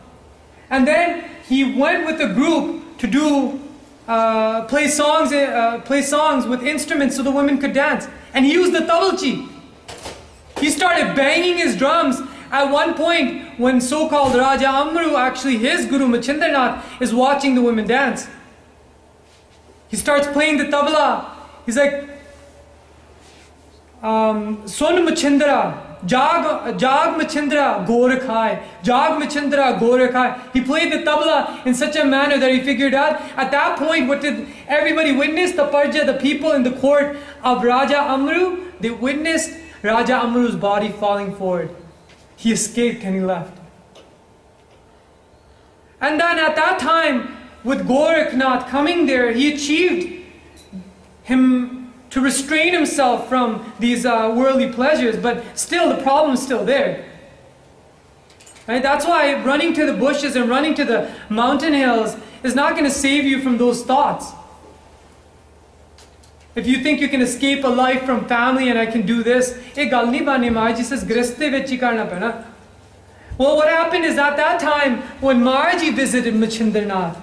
And then he went with a group to do play songs with instruments so the women could dance. And he used the tabalchi. He started banging his drums at one point when so-called Raja Amru, actually his guru Machindranath, is watching the women dance. He starts playing the tabla. He's like, Son Machindra, Jag Machindra, Gorakhai, Jag Machindra, Gorakhai. He played the tabla in such a manner that he figured out. At that point, what did everybody witness? The Parja, the people in the court of Raja Amru, they witnessed Raja Amru's body falling forward. He escaped and he left. And then at that time, with Gorakhnath coming there, he achieved him to restrain himself from these worldly pleasures, but still the problem is still there. Right? That's why running to the bushes and running to the mountain hills is not going to save you from those thoughts. If you think you can escape a life from family and I can do this, well, what happened is at that time when Maharaji visited Machindranath,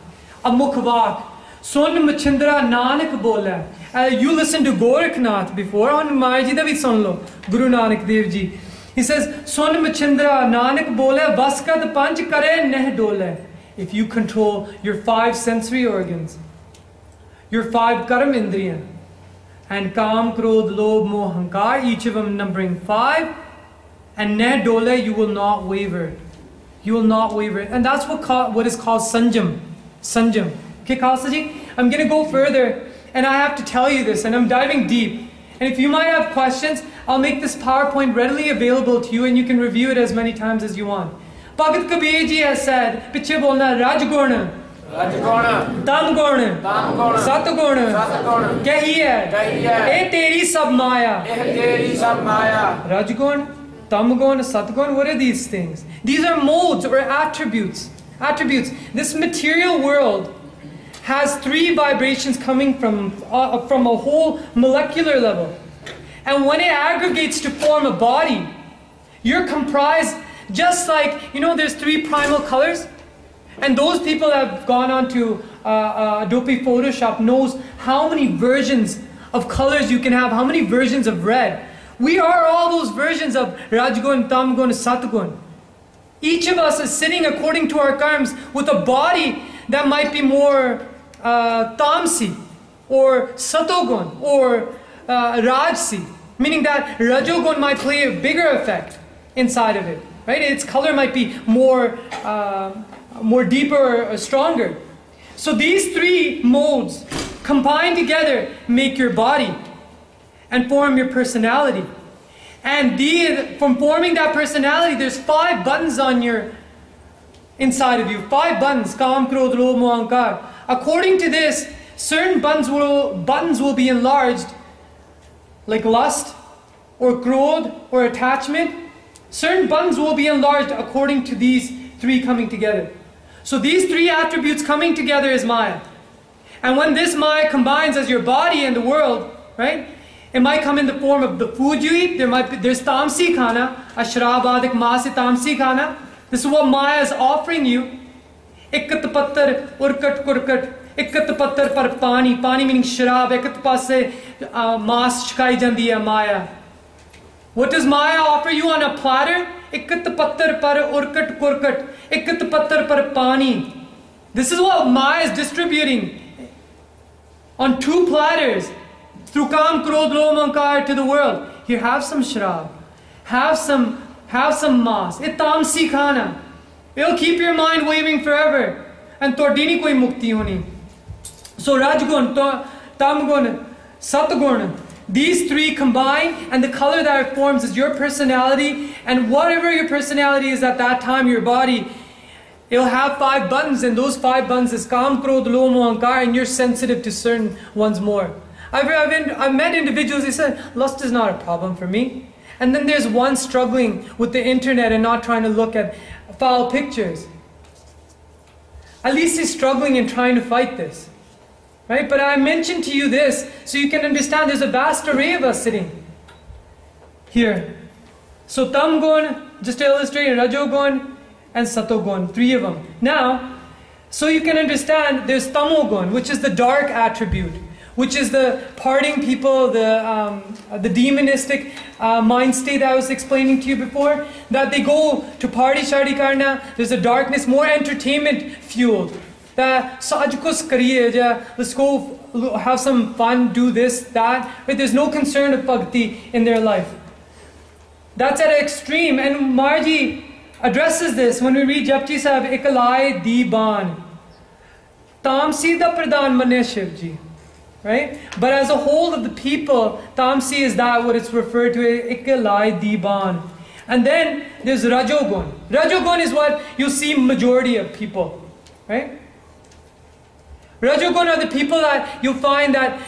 a mukhvak, Son Machindra Nanak bola. You listened to Gorakhnath before, on Maharaji da vi sun lo, Guru Nanak Dev Ji. He says, Son Machindra Nanak bola, Vaskat panch kare neh dole. If you control your 5 sensory organs, your 5 karam indriya, and Kam, Krodh, Lobh, Moh, Hankar, each of them numbering 5, and neh dole, you will not waver. You will not waver. And that's what is called Sanjam. Sanjam. Okay, Khalsa Ji, I'm going to go further, and I have to tell you this, and I'm diving deep. And if you might have questions, I'll make this PowerPoint readily available to you, and you can review it as many times as you want. Bhagat Kabir Ji has said, Piche bolna Rajguna, Tamguna, Satguna, Kahi hai, Eh teri sab maya. Rajguna, Tamguna, Satguna, what are these things? These are modes or attributes. This material world has 3 vibrations coming from a whole molecular level. And when it aggregates to form a body, you're comprised just like, there's 3 primal colors. And those people that have gone on to Adobe Photoshop knows how many versions of colors you can have, how many versions of red. We are all those versions of Rajgun, Tamgun, Satgun. Each of us is sitting according to our karmas with a body that might be more Tamsi or Satogun or Rajsi, meaning that Rajogun might play a bigger effect inside of it, right? Its color might be more deeper or stronger. So these three modes combined together make your body and form your personality. And from forming that personality, there's 5 buttons on your inside of you. 5 buttons. Kam, Krodh, Lobh, Moh, Ahankar. According to this, certain buttons will be enlarged, like lust, or krodh, or attachment. Certain buttons will be enlarged according to these 3 coming together. So these 3 attributes coming together is Maya. And when this Maya combines as your body and the world, right? It might come in the form of the food you eat. There's Tamsi Khana, Ashrabadik Masi Tamsi Khana. This is what Maya is offering you. Ikat pattar urkat kurkat. Ikat pattar par pani. Pani meaning shrab. Ikat passe mas shkai jandi hai Maya. What does Maya offer you on a platter? Ikat pattar par urkat kurkat. Ikat pattar par pani. This is what Maya is distributing on 2 platters. Through Kam, Krodh, Lobh, Moh, Ahankar to the world. Here, have some shrab. Have some mas. It tamsi khana. It'll keep your mind waving forever. And tordini koi mukti honi. So Rajgun, Tamgun, Satgun. These 3 combine, and the color that it forms is your personality. And whatever your personality is at that time, your body, it'll have 5 buttons, and those 5 buttons is Kam, Krodh, Lobh, Moh, Ahankar, and you're sensitive to certain ones more. I've met individuals who said, lust is not a problem for me. And then there's one struggling with the internet and not trying to look at foul pictures. At least he's struggling and trying to fight this. Right? But I mentioned to you this so you can understand there's a vast array of us sitting here. So Tamgun, just to illustrate, Rajogun and Satogun, 3 of them. Now, so you can understand there's Tamogun, which is the dark attribute, which is the parting people, the demonistic mind state that I was explaining to you before, that they go to party shardi karna, there's a darkness, more entertainment fueled. That sajkus kariye, let's go have some fun, do this, that, but there's no concern of bhakti in their life. That's at an extreme, and Marji addresses this when we read Japji Sahib, Ikalai Diban. Tamsi da pradhan mane Shivji. Right? But as a whole of the people, Tamsi is that what it's referred to as Ikalai Diban. And then there's Rajogun. Rajogun is what you see majority of people. Right? Rajogun are the people that you'll find that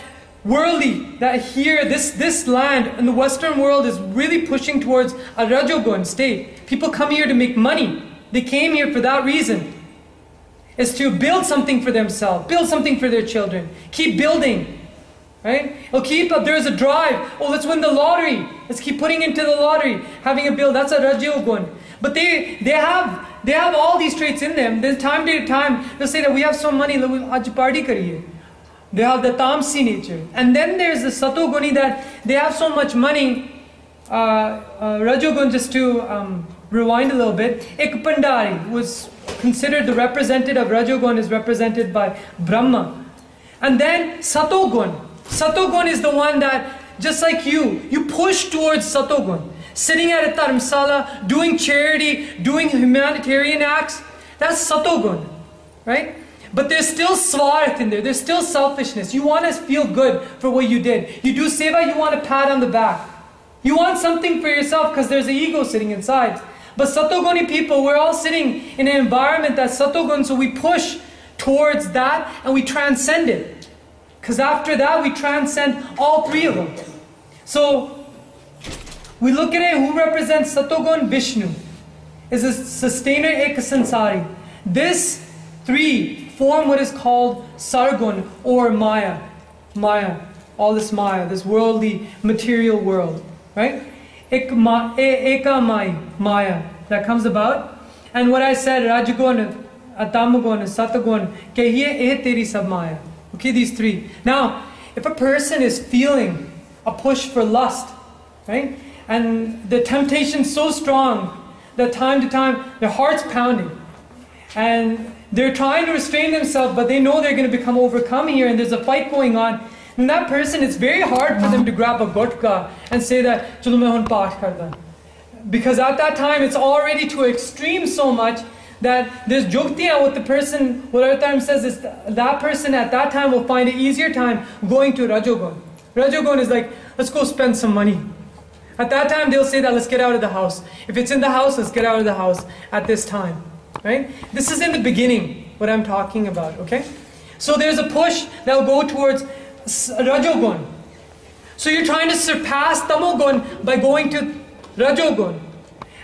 worldly, that here, this land in the Western world is really pushing towards a Rajogun state. People come here to make money. They came here for that reason. Is to build something for themselves, build something for their children, keep building, right? There's a drive, oh, let's win the lottery, let's keep putting into the lottery, having a build, that's a Rajogun. But they have all these traits in them. Then time to time, they'll say that we have some money, aaj party kariye. They have the Tamsi nature. And then there's the Satoguni that they have so much money, Rajogun, just to rewind a little bit, Ek Pandari was considered the representative of Rajogun, is represented by Brahma. And then Satogun. Satogun is the one that, just like you push towards Satogun. Sitting at a dharamsala, doing charity, doing humanitarian acts, that's Satogun, right? But there's still swarth in there, there's still selfishness. You want to feel good for what you did. You do seva, you want a pat on the back. You want something for yourself because there's an ego sitting inside. But Satoguni people, we're all sitting in an environment that's Satogun, so we push towards that and we transcend it. Because after that, we transcend all 3 of them. So, we look at it, who represents Satogun? Vishnu. Is a sustainer, ek sansari. This 3 form what is called Sargun or Maya. Maya. All this Maya, this worldly, material world. Right? Eka Maya, that comes about. And what I said, Rajagun, Tamagun, Satagun, Kehiye eh teri sab Maya. Okay, these 3. Now, if a person is feeling a push for lust, right? And the temptation's so strong that time to time their heart's pounding. And they're trying to restrain themselves, but they know they're going to become overcome here, and there's a fight going on. And that person, it's very hard for them to grab a gutka and say that, "Chalo main hun paath karda." Because at that time, it's already to extreme so much that there's juktiya what the person, what our time says is that person at that time will find an easier time going to Rajogun. Rajogun is like, let's go spend some money. At that time, they'll say that, let's get out of the house. If it's in the house, let's get out of the house at this time. Right? This is in the beginning, what I'm talking about, okay? So there's a push that will go towards Rajogun. So you're trying to surpass Tamogun by going to Rajogun.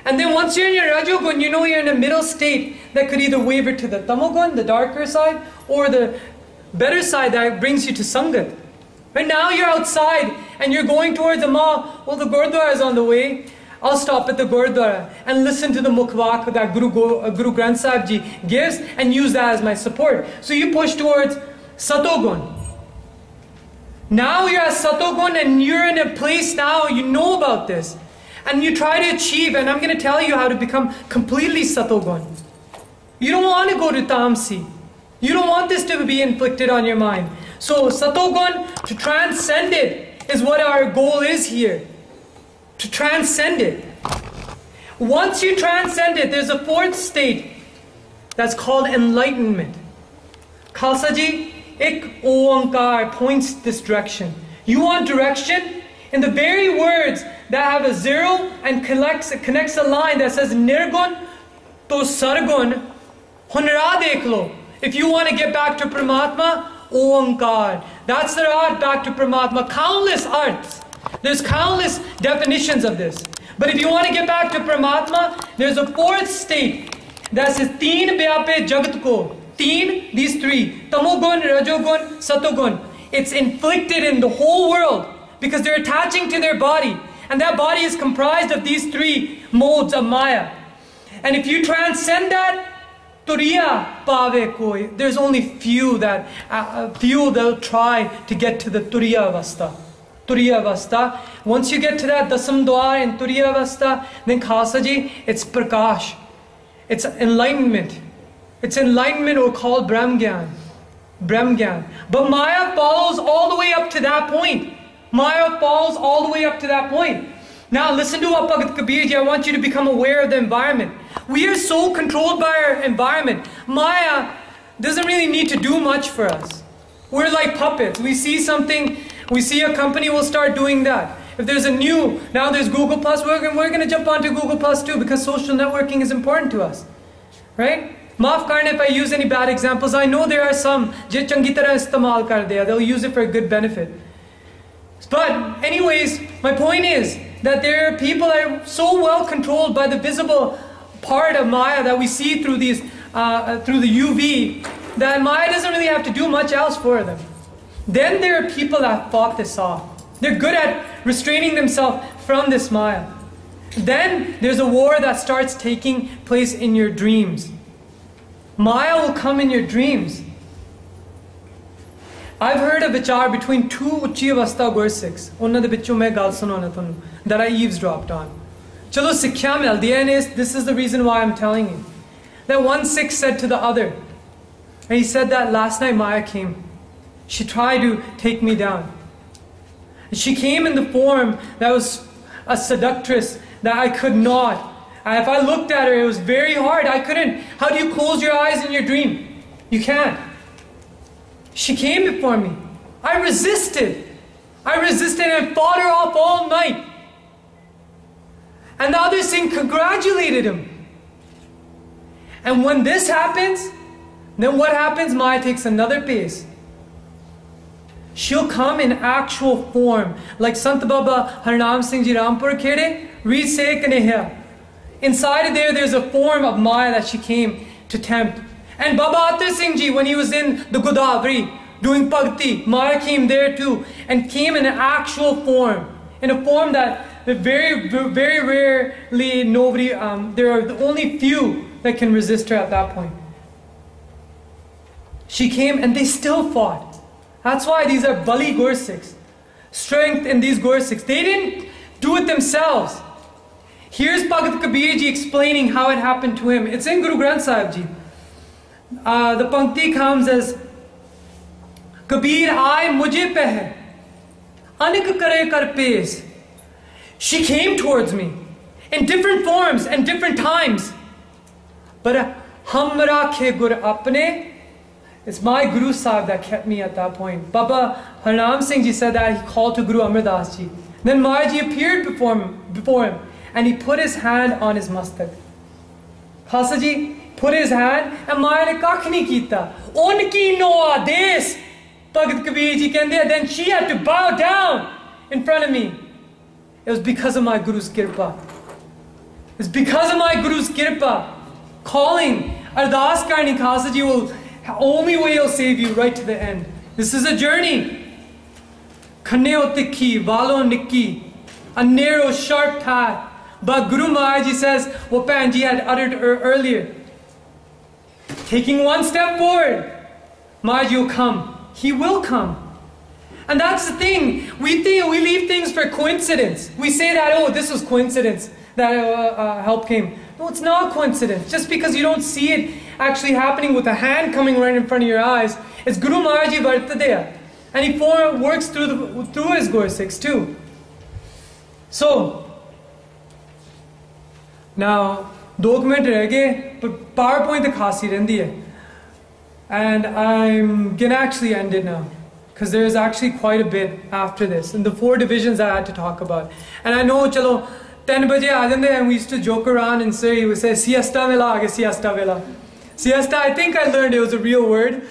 And then once you're in your Rajogun, you know you're in a middle state that could either waver to the Tamogun, the darker side, or the better side that brings you to Sangat. Right now you're outside and you're going towards the mall. Well, the Gurdwara is on the way. I'll stop at the Gurdwara and listen to the mukhwak that Guru Granth Sahib Ji gives and use that as my support. So you push towards Satogun. Now you're at Satogun and you're in a place now, you know about this. And you try to achieve, and I'm going to tell you how to become completely Satogun. You don't want to go to Tamsi. You don't want this to be inflicted on your mind. So Satogun, to transcend it, is what our goal is here. To transcend it. Once you transcend it, there's a fourth state that's called enlightenment. Khalsa Ji, Ik Oankar points this direction. You want direction? In the very words that have a zero and connects a line that says Nirgun to Sargun, Hunra Dekhlo. If you want to get back to Paramatma, Oankar. That's the art back to Paramatma. Countless arts. There's countless definitions of this. But if you want to get back to Paramatma, there's a fourth state that says Teen Byape Jagat Ko. Teen, these three. Tamogun, Rajogun, Satogun. It's inflicted in the whole world because they're attaching to their body. And that body is comprised of these three modes of Maya. And if you transcend that, Turiya Pave Koi. There's only few that'll try to get to the Turiya Avastha. Turiya Avastha. Once you get to that Dasam Dwar in Turiya Avastha, then Khalsa Ji, it's Prakash. It's enlightenment. It's enlightenment or called Brahm Gyan. Brahm Gyan. But Maya follows all the way up to that point. Maya falls all the way up to that point. Now listen to what Bhagat Kabir Ji, I want you to become aware of the environment. We are so controlled by our environment. Maya doesn't really need to do much for us. We're like puppets. We see something, we see a company, we'll start doing that. If there's now there's Google Plus, we're going to jump onto Google Plus too because social networking is important to us. Right? Maaf karne if I use any bad examples. I know there are some, je changi tarah istemal kar diya, they'll use it for a good benefit. But anyways, my point is that there are people that are so well controlled by the visible part of Maya that we see through these, through the UV, that Maya doesn't really have to do much else for them. Then there are people that fought this off. They're good at restraining themselves from this Maya. Then there's a war that starts taking place in your dreams. Maya will come in your dreams. I've heard a vichar between two Uchi Avastha Gursikhs, unna de bichon main gal sunana thanu, that I eavesdropped on. Chalo sikhya mildi hai, and this is the reason why I'm telling you. That one Sikh said to the other, and he said that last night Maya came. She tried to take me down. She came in the form that was a seductress that I could not. If I looked at her, it was very hard. I couldn't. How do you close your eyes in your dream? You can't. She came before me. I resisted. And fought her off all night. And the other Singh congratulated him. And when this happens, then what happens? Maya takes another pace. She'll come in actual form. Like Sant Baba Harnam Singh Ji Rampur Khede, read Se Kaneha. Inside of there's a form of Maya that she came to tempt. And Baba Atar Singh Ji, when he was in the Godavari doing Bhakti, Maya came there too and came in an actual form. In a form that very, very rarely nobody, there are only few that can resist her at that point. She came and they still fought. That's why these are Bali Gursikhs. Strength in these Gursikhs. They didn't do it themselves. Here's Bhagat Kabir Ji explaining how it happened to him. It's in Guru Granth Sahib Ji. The Pankti comes as Kabir aay mujhe pe hai, anik kare kar pes. She came towards me in different forms and different times. But hum rakhe gur apne. It's my Guru Sahib that kept me at that point. Baba Harnam Singh Ji said that he called to Guru Amar Das Ji. Then Maharaj appeared before him and he put his hand on his mastak. Khasa Ji put his hand and Maharaj ne kakh nahi kita. Unki no ades. Bhagat Kabir Ji kende, then she had to bow down in front of me. It was because of my Guru's kirpa. It's because of my Guru's kirpa. Calling Ardas karni Khasa Ji will only way he'll save you right to the end. This is a journey. Khaneo tikhi, valo nikki, a narrow, sharp path. But Guru Maharaj Ji says, what Panji had uttered earlier. Taking one step forward, Maharaj will come. He will come. And that's the thing. We leave things for coincidence. We say that, oh, this was coincidence that help came. No, it's not coincidence. Just because you don't see it actually happening with a hand coming right in front of your eyes, it's Guru Maharaj Ji Vartadeya. And he works through his Gursikhs too. So, now, 2 minute reh gaye, but PowerPoint the khasi rendi hai. And I'm gonna actually end it now. Because there's actually quite a bit after this. And the 4 divisions I had to talk about. And I know, chalo, 10 baje aa jande, and we used to joke around in Surrey. We say, siesta vela aage, siesta vela. Siesta, I think I learned it was a real word.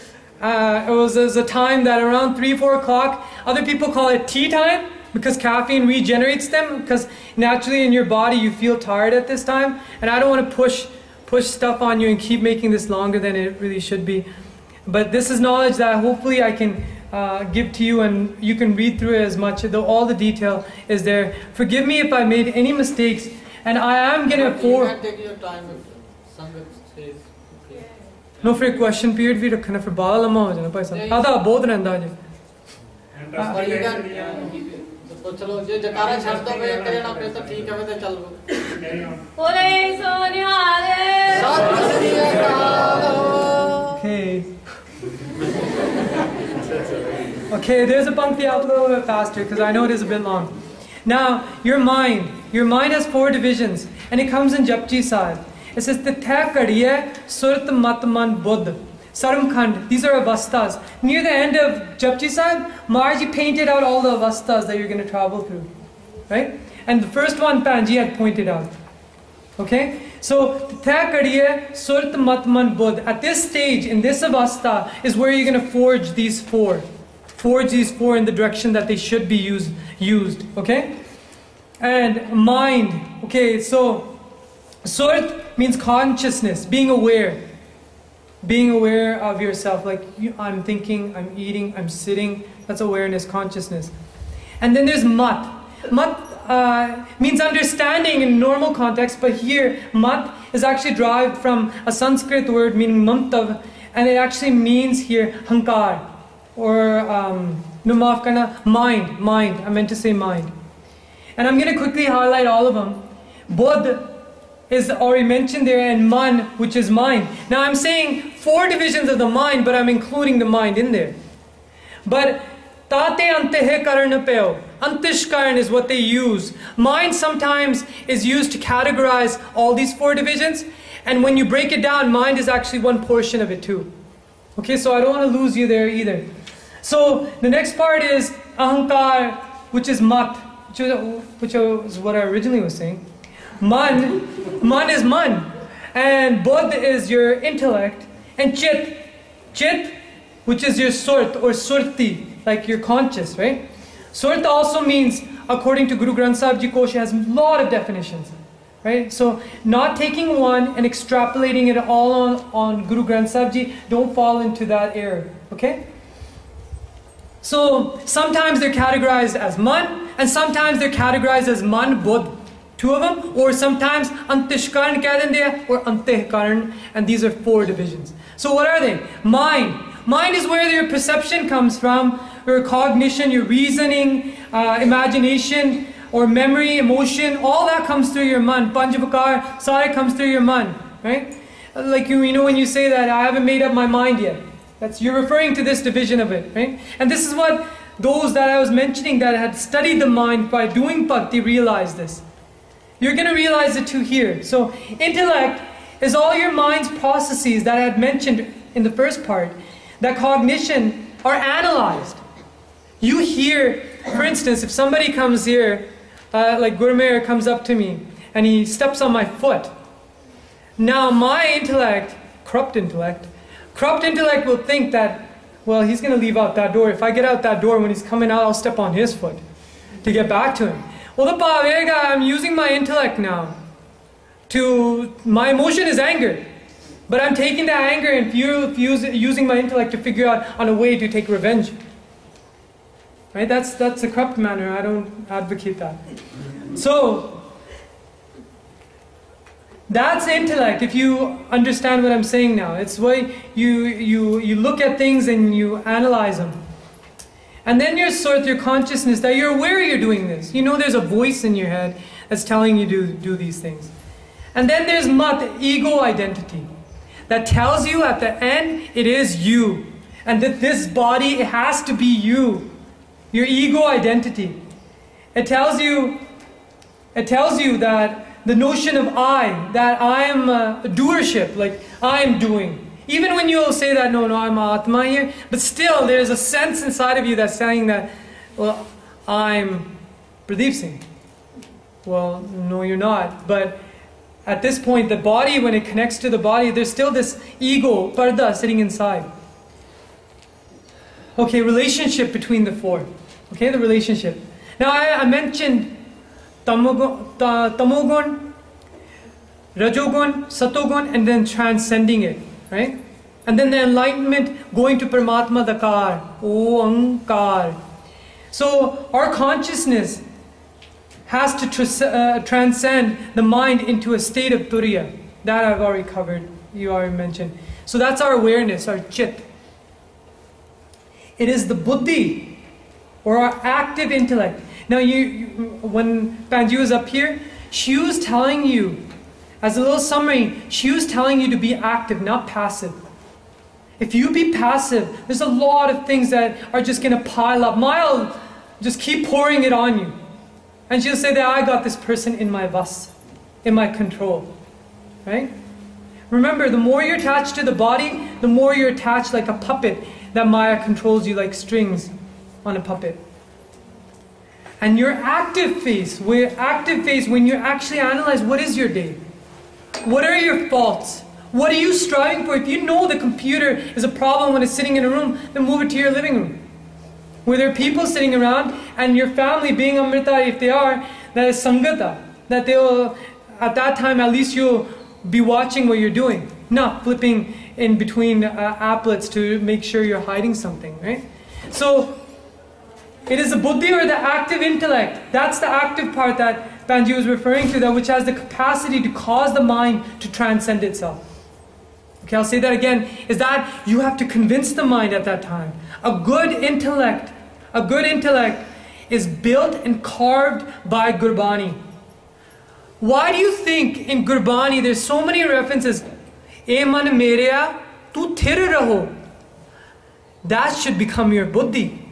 It was a time that around 3-4 o'clock, other people call it tea time, because caffeine regenerates them, because naturally in your body you feel tired at this time. And I don't want to push stuff on you and keep making this longer than it really should be. But this is knowledge that hopefully I can give to you, and you can read through it as much, though all the detail is there. Forgive me if I made any mistakes, and I am going to You can take your time if Sangat says. No, for a question period we rakhna, for bala lama ho jana bhai sahab. Aadha bahut rehanda hai. तो चलो जे जकारा छाड़ दो पे करे ना पे तो ठीक है तो चल गो बोले सोनिहारे सत श्री अकाल. Okay. Okay, there's a Pankti out a little bit faster because I know it is a bit long. Now, your mind has 4 divisions, and it comes in Japji Sahib. It says, Tithya Kadiya Surat Mat Man Buddh. Saramkhand, these are avasthas. Near the end of Japji Sahib, Maharaj painted out all the avasthas that you're going to travel through. Right? And the first one Panji had pointed out. Okay? So, Tithya Kadiya Surat Mat Man Buddh. At this stage, in this avastha, is where you're going to forge these 4. Forge these 4 in the direction that they should be used. Okay? And mind. Okay, so Surat means consciousness, being aware. Being aware of yourself, like I'm thinking, I'm eating, I'm sitting. That's awareness, consciousness. And then there's mat. Mat means understanding in normal context, but here mat is actually derived from a Sanskrit word meaning mantav, and it actually means here hankar, or no maaf karna, mind. I meant to say mind. And I'm going to quickly highlight all of them. Bodh is already mentioned there, and man, which is mind. Now I'm saying 4 divisions of the mind, but I'm including the mind in there. But tate antehe karana peo. Antishkaran is what they use. Mind sometimes is used to categorize all these 4 divisions, and when you break it down, mind is actually one portion of it too. Okay, so I don't want to lose you there either. So the next part is ahankar, which is mat, which is what I originally was saying. Man is man, and bodh is your intellect, and chit, which is your surt or surti, like your conscious, right? Surt also means, according to Guru Granth Sahib Ji Kosh, has a lot of definitions, right? So not taking one and extrapolating it all on Guru Granth Sahib Ji, don't fall into that error, okay? So sometimes they're categorized as man, and sometimes they're categorized as man, bodh. 2 of them, or sometimes antishkaran keh dende or antehkaran, and these are 4 divisions. So what are they? Mind. Mind is where your perception comes from, your cognition, your reasoning, imagination, or memory, emotion, all that comes through your man. Panjavakar, sare comes through your man, right? Like you know when you say that, I haven't made up my mind yet. You're referring to this division of it, right? And this is what those that I was mentioning that had studied the mind by doing bhakti realized this. You're going to realize it too here. So intellect is all your mind's processes that I had mentioned in the first part, that cognition are analyzed. You hear, for instance, if somebody comes here, like Guru Mayor comes up to me and he steps on my foot. Now my intellect, corrupt intellect will think that, well, he's going to leave out that door. If I get out that door when he's coming out, I'll step on his foot to get back to him. Well, the Pavega, I'm using my intellect now. My emotion is anger. But I'm taking that anger and using my intellect to figure out on a way to take revenge. Right? That's a corrupt manner. I don't advocate that. So, that's intellect, if you understand what I'm saying now. It's why you look at things and you analyze them. And then your consciousness, that you're aware you're doing this. You know there's a voice in your head that's telling you to do these things. And then there's mat, ego identity, that tells you at the end it is you. And that this body, it has to be you. Your ego identity. It tells you that the notion of I, that I am a doership, like I am doing. Even when you'll say that, no, I'm Atma here, but still there's a sense inside of you that's saying that, well, I'm Pardeep Singh. Well, no, you're not. But at this point, the body, when it connects to the body, there's still this ego, parda, sitting inside. Okay, relationship between the four. Okay, the relationship. Now I mentioned tamogun, rajogun, satogun, and then transcending it, right? And then the enlightenment, going to Paramatma Dakar, Ankar. So our consciousness has to transcend the mind into a state of turiya. That I've already covered, you already mentioned. So that's our awareness, our chit. It is the buddhi, or our active intellect. Now when Panji was up here, she was telling you, as a little summary, she was telling you to be active, not passive. If you be passive, there's a lot of things that are just going to pile up. Ma'll just keep pouring it on you. And she'll say that I got this person in my vas, in my control. Right? Remember, the more you're attached to the body, the more you're attached like a puppet, that Maya controls you like strings on a puppet. And your active phase, when you actually analyze what is your day, what are your faults, what are you striving for? If you know the computer is a problem when it's sitting in a room, then move it to your living room, where there are people sitting around, and your family being Amrita, if they are, that is Sangata, that they'll, at that time at least you'll be watching what you're doing, not flipping in between applets to make sure you're hiding something, right? So it is the buddhi, or the active intellect. That's the active part that Panji was referring to, that which has the capacity to cause the mind to transcend itself. Okay, I'll say that again, is that you have to convince the mind at that time. A good intellect is built and carved by Gurbani. Why do you think in Gurbani there's so many references? E man mereya, tu thir raho. That should become your buddhi.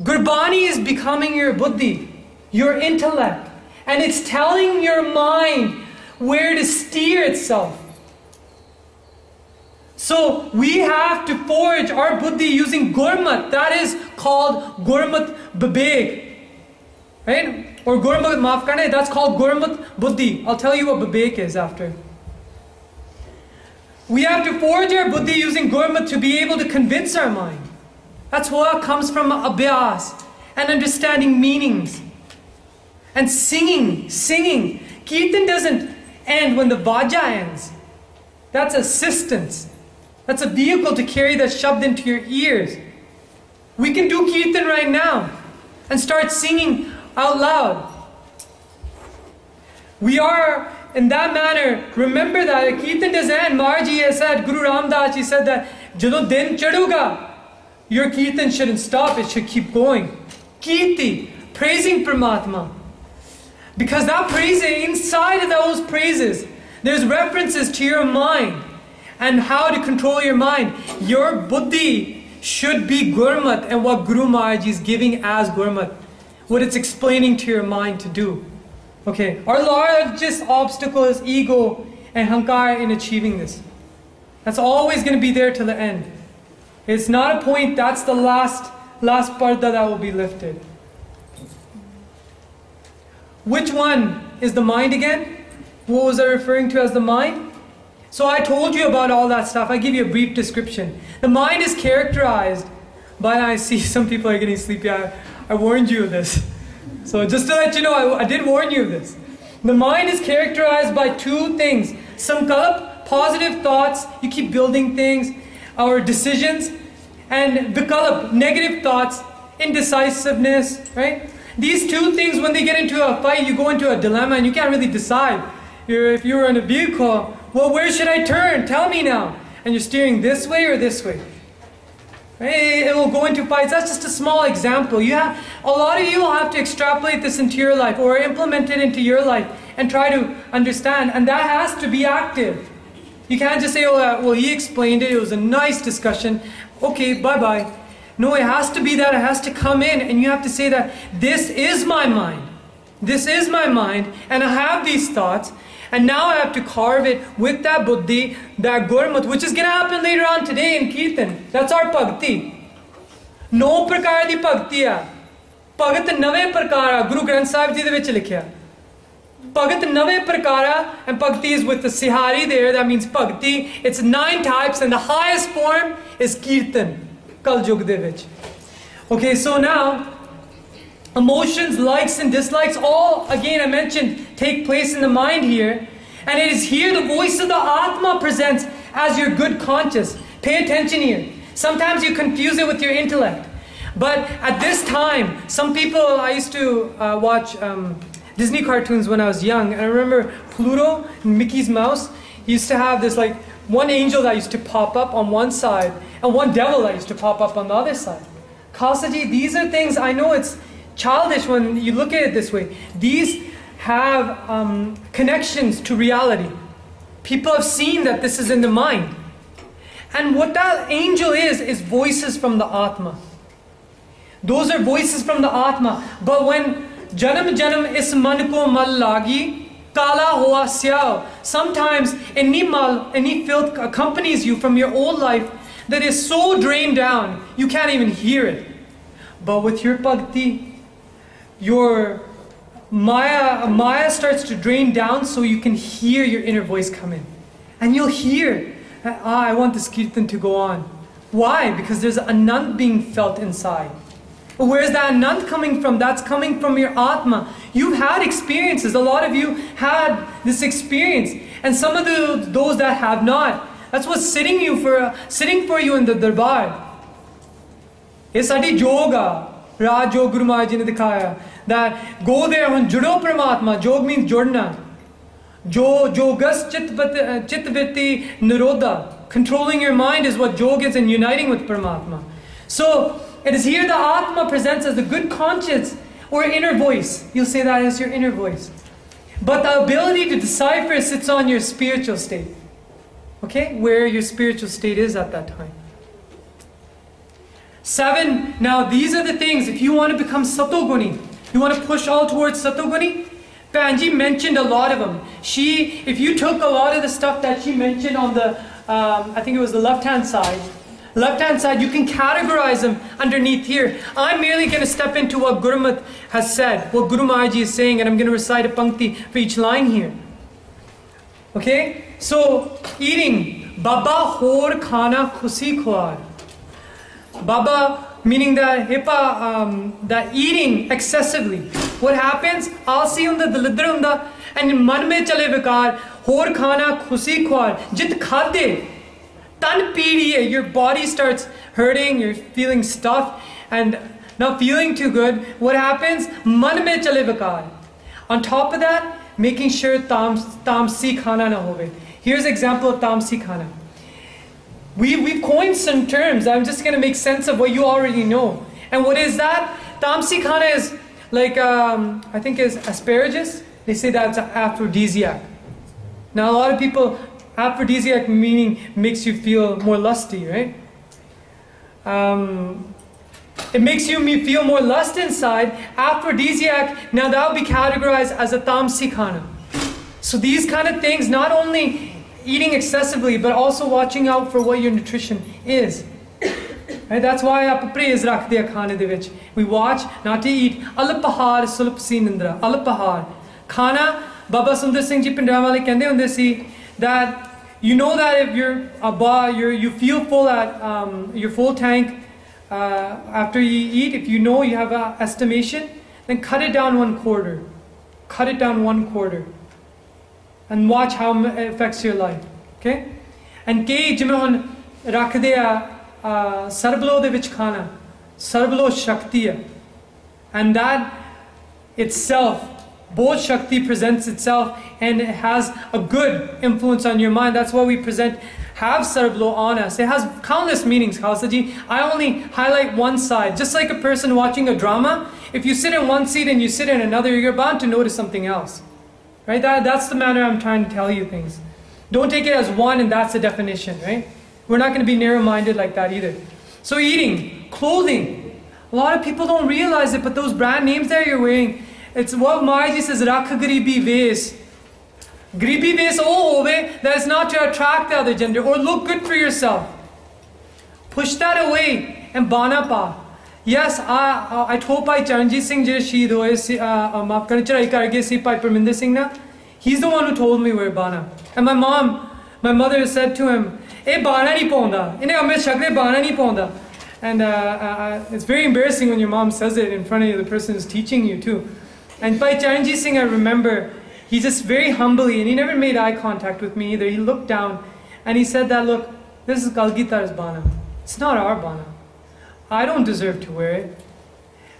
Gurbani is becoming your buddhi, your intellect. And it's telling your mind where to steer itself. So we have to forge our buddhi using Gurmat. That is called Gurmat Vivek. Right? Or Gurmat Maaf Karne, that's called Gurmat Buddhi. I'll tell you what Vivek is after. We have to forge our buddhi using Gurmat to be able to convince our mind. That's what comes from abhyas and understanding meanings. And singing. Kirtan doesn't end when the vaja ends. That's assistance. That's a vehicle to carry that shoved into your ears. We can do Kirtan right now and start singing out loud. We are, in that manner, remember that Kirtan doesn't end. Maharji has said, Guru Ramdas, he said that Jadon din chaduga, your kirtan shouldn't stop, it should keep going. Kirti, praising Paramatma. Because that praising, inside of those praises, there's references to your mind and how to control your mind. Your buddhi should be Gurmat, and what Guru Maharaj is giving as Gurmat, what it's explaining to your mind to do. Okay, our largest obstacle is ego and hankar in achieving this. That's always going to be there till the end. It's not a point, that's the last parda that will be lifted. Which one is the mind again? What was I referring to as the mind? So I told you about all that stuff. I give you a brief description. The mind is characterized by, I see some people are getting sleepy. I warned you of this. So just to let you know, I did warn you of this. The mind is characterized by two things. Sankalp, positive thoughts, you keep building things, our decisions, and vikalp, negative thoughts, indecisiveness, right? These two things, when they get into a fight, you go into a dilemma and you can't really decide. If you're in a vehicle, well, where should I turn? Tell me now. And you're steering this way or this way. Right? It will go into fights. That's just a small example. A lot of you will have to extrapolate this into your life or implement it into your life and try to understand. And that has to be active. You can't just say, oh, well, he explained it. It was a nice discussion. Okay, bye-bye. No, it has to be that. It has to come in, and you have to say that this is my mind. This is my mind, and I have these thoughts, and now I have to carve it with that buddhi, that gurmat, which is going to happen later on today in Kirtan. That's our bhakti. No prakar di bhakti hai. Bhagat nave prakara, Guru Granth Sahib Ji de vich likhya. Bhagat nave prakara, and bhakti is with the sihari there, that means bhakti. It's 9 types, and the highest form is Kirtan. Kaljug de vich. Okay, so now, emotions, likes and dislikes, all, again I mentioned, take place in the mind here. And it is here the voice of the Atma presents as your good conscience. Pay attention here. Sometimes you confuse it with your intellect. But at this time, some people, I used to watch Disney cartoons when I was young. And I remember Pluto, Mickey's Mouse, used to have this like one angel that used to pop up on one side and one devil that used to pop up on the other side. Khalsaji, these are things, I know it's childish when you look at it this way. These have connections to reality. People have seen that this is in the mind. And what that angel is voices from the Atma. Those are voices from the Atma. But when Janam Janam is man ko mal lagi, kala hoa syao, sometimes any mal, any filth accompanies you from your old life that is so drained down, you can't even hear it. But with your bhakti, your Maya starts to drain down so you can hear your inner voice come in. And you'll hear, I want this kirtan to go on. Why? Because there's anand being felt inside. Where's that anand coming from? That's coming from your Atma. You've had experiences. A lot of you had this experience. And some of those that have not, that's what's sitting for you in the darbar. It's adi yoga. Raj Yoga Guru Maharaj Ji ne dikhaya. That go there and judo Paramatma. Jog means jodna. Jogas chitviti nirodha. Controlling your mind is what jog is, and uniting with Paramatma. So it is here the Atma presents as the good conscience or inner voice. You'll say that as your inner voice. But the ability to decipher sits on your spiritual state. Okay? Where your spiritual state is at that time. 7. Now these are the things, if you want to become Satoguni, you want to push all towards Satoguni, Panji mentioned a lot of them. If you took a lot of the stuff that she mentioned on the, I think it was the left-hand side, you can categorize them underneath here. I'm merely going to step into what Gurmat has said, what Guru Maharaj Ji is saying, and I'm going to recite a pankti for each line here. Okay? So, eating. Baba hor khana khusi khwar. Baba, meaning that that eating excessively. What happens? Alsi hunda, dalidra hunda, and man mein chale vikar, hor khana khusi khwar. Jit khade. Tan pidiye, your body starts hurting, you're feeling stuffed and not feeling too good. What happens? Man mein chale vikar. On top of that, making sure tamsi khana na hove. Here's an example of tamsi khana. We've coined some terms. I'm just going to make sense of what you already know. And what is that? Tamsi khana is like, I think is asparagus. They say that's an aphrodisiac. Now a lot of people, aphrodisiac meaning makes you feel more lusty, right? It makes me feel more lust inside. Aphrodisiac, now that will be categorized as a tamsi khana. So these kind of things, not only eating excessively, but also watching out for what your nutrition is. Right? That's why we watch not to eat alpahar sulp sinindra. Alpahar. Khana, Baba Sundar Singh Ji Pindrawale kende hunde si that you know that if you feel full at your full tank after you eat, if you know you have an estimation, then cut it down 1/4. Cut it down 1/4. And watch how it affects your life. Okay? And kei jime hun rakhde a sarblo de vich khana. Sarblo shakti hai. And that itself, both shakti presents itself and it has a good influence on your mind. That's why we have sarblo on us. It has countless meanings, Khalsa Ji. I only highlight one side. Just like a person watching a drama, if you sit in one seat and you sit in another, you're bound to notice something else. Right? That's the manner I'm trying to tell you things. Don't take it as one and that's the definition, right? We're not going to be narrow-minded like that either. So eating, clothing. A lot of people don't realize it, but those brand names that you're wearing, it's what Maharaj says, Rakh Garibi Ves. Garibi Ves oh hove, that's not to attract the other gender or look good for yourself. Push that away and bana pa. Yes, I told Bhai Charanjit Singh Ji Shaheed hoye, maaf karna charai karge si Bhai Parminder Singh na. He's the one who told me wear bana. And my mother said to him, "Eh bana nahi paunda. Inhe amrit shakre bana nahi paunda." And it's very embarrassing when your mom says it in front of the person who's teaching you too. And Bhai Charanjit Singh, I remember, he just very humbly, and he never made eye contact with me either. He looked down and he said that, "Look, this is Kalgitar's bana. It's not our bana. I don't deserve to wear it."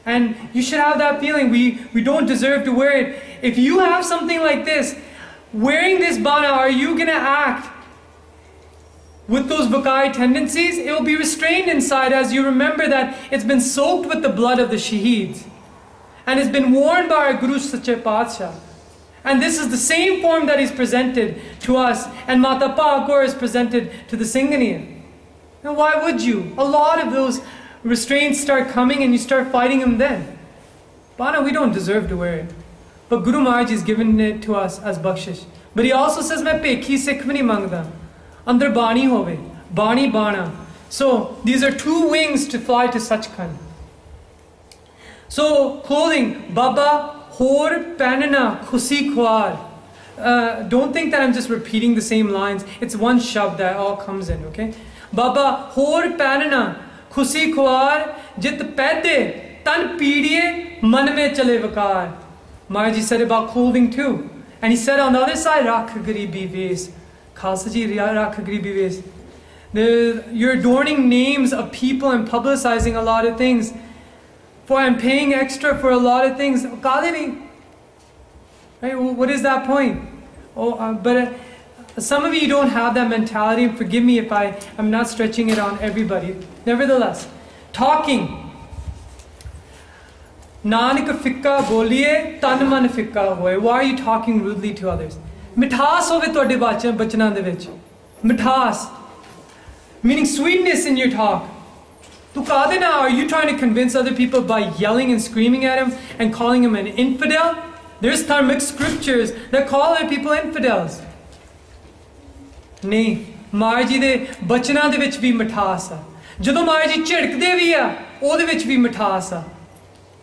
And you should have that feeling. We don't deserve to wear it. If you have something like this, wearing this bana, are you going to act with those Vakai tendencies? It will be restrained inside as you remember that it's been soaked with the blood of the Shaheeds. And it's been worn by our Guru Sache Patsha. And this is the same form that is presented to us. And Mata Pa Kaur is presented to the Singhaniya. Now why would you? A lot of those restraints start coming and you start fighting them then. Bana, we don't deserve to wear it. But Guru Maharaj has given it to us as bakshish. But he also says, "Main pekhi sikh bhi nahi mangda. Andar bani hove. Bani bana." So these are two wings to fly to Sachkhand. So clothing, Baba hor panana khusi khwar. Don't think that I'm just repeating the same lines. It's one shabd that all comes in, okay? Baba hor panana khusi khwar jit paide tan pidiye man mein chale vakar. Maharaj said about clothing too. And he said on the other side, Rakh Garibi Ves. Khalsa Ji, Rakh Garibi Ves. You're adorning names of people and publicizing a lot of things. For I'm paying extra for a lot of things. Right? What is that point? But some of you don't have that mentality. And forgive me if I'm not stretching it on everybody. Nevertheless, talking. Nanak fikka boliye, tan man fikka hoye. Why are you talking rudely to others? Mithas hove tode bachana de vich. Mithas. Meaning sweetness in your talk. Tukadena, are you trying to convince other people by yelling and screaming at him and calling him an infidel? There's dharmic scriptures that call other people infidels. Nahi. Maharaj ji de bachana de vich bhi mithas hai. Jadon Maharaj ji chidkde bhi hai, ode vich bhi mithas hai.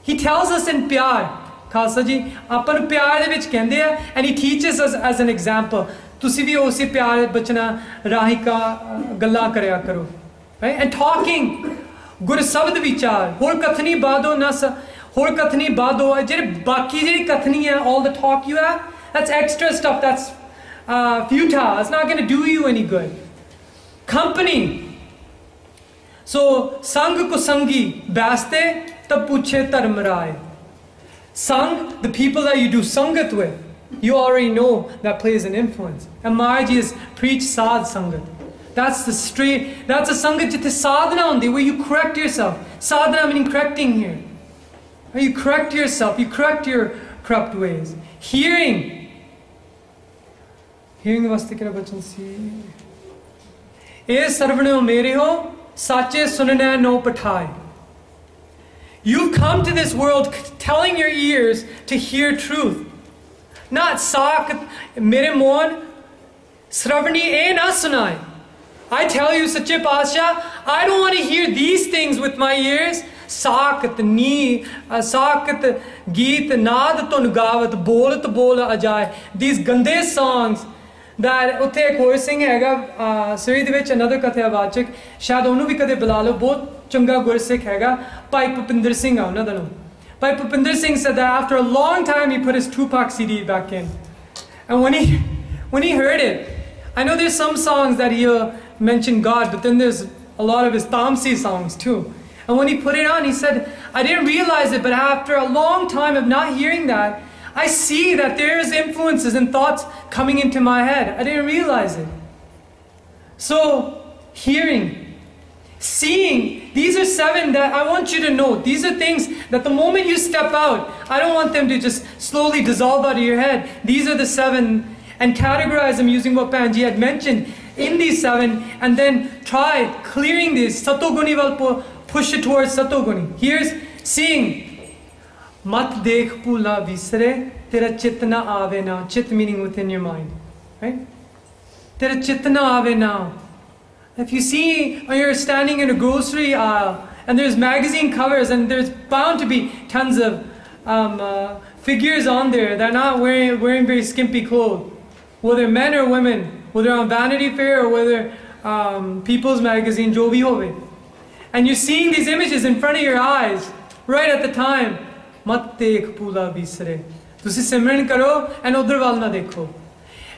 He tells us in pyar, Khalsa Ji, apan pyar de vich kende hai, and he teaches us as an example. Tusi bhi usi pyar bachana rahi ka galla karya karo. Right? And talking, gur sabd vichar, hor kathni bado nasa, hor kathni bado, jehde baki jehdi kathni hai, all the talk you have, that's extra stuff, that's futile. It's not going to do you any good. Company. So, sang ko sangi baste, tab puche dharm rai. Sang, the people that you do sangat with, you already know that plays an influence. And Maharaj has preached sad sangat. That's the straight, that's a sangat jithe sadhana hundi, where you correct yourself. Sadhana meaning correcting here. Where you correct yourself, you correct your corrupt ways. Hearing. Hearing vaste kira bachan si. E sarvano mere ho, sache sunana no pathai. You've come to this world telling your ears to hear truth. Not sak mere mon sravani e na sunai. I tell you, Sache Pasha, I don't want to hear these things with my ears. Sakat ni, sakat geet naad tun gavat, bolat bola ajay. These gande songs that utte Khoj Singh hega, Surrey de vich another katha vachik, shayad onu bhi kade bula lo, bahut changa Gursikh hega, Bhai Pardeep Singh Ji. Bhai Pardeep Singh said that after a long time he put his Tupac CD back in. And when he heard it, I know there's some songs that he'll mention God, but then there's a lot of his Tamsi songs too. And when he put it on, he said, I didn't realize it, but after a long time of not hearing that, I see that there's influences and thoughts coming into my head. I didn't realize it. So, hearing, seeing, these are 7 that I want you to know. These are things that the moment you step out, I don't want them to just slowly dissolve out of your head. These are the 7, and categorize them using what Panji had mentioned in these 7, and then try clearing these. Satoguni will push it towards Satoguni. Here's seeing. Mat dekh pula visre, tera chitna aave na. Chit meaning within your mind. Right? Tera chitna aave na. If you see, or you're standing in a grocery aisle, and there's magazine covers, and there's bound to be tons of figures on there that are not wearing very skimpy clothes. Whether men or women, whether on Vanity Fair or whether People's Magazine, jo bhi hove. And you're seeing these images in front of your eyes, right at the time. Mat dekh pula bisre. Tusi simran karo and udhar wal na dekho.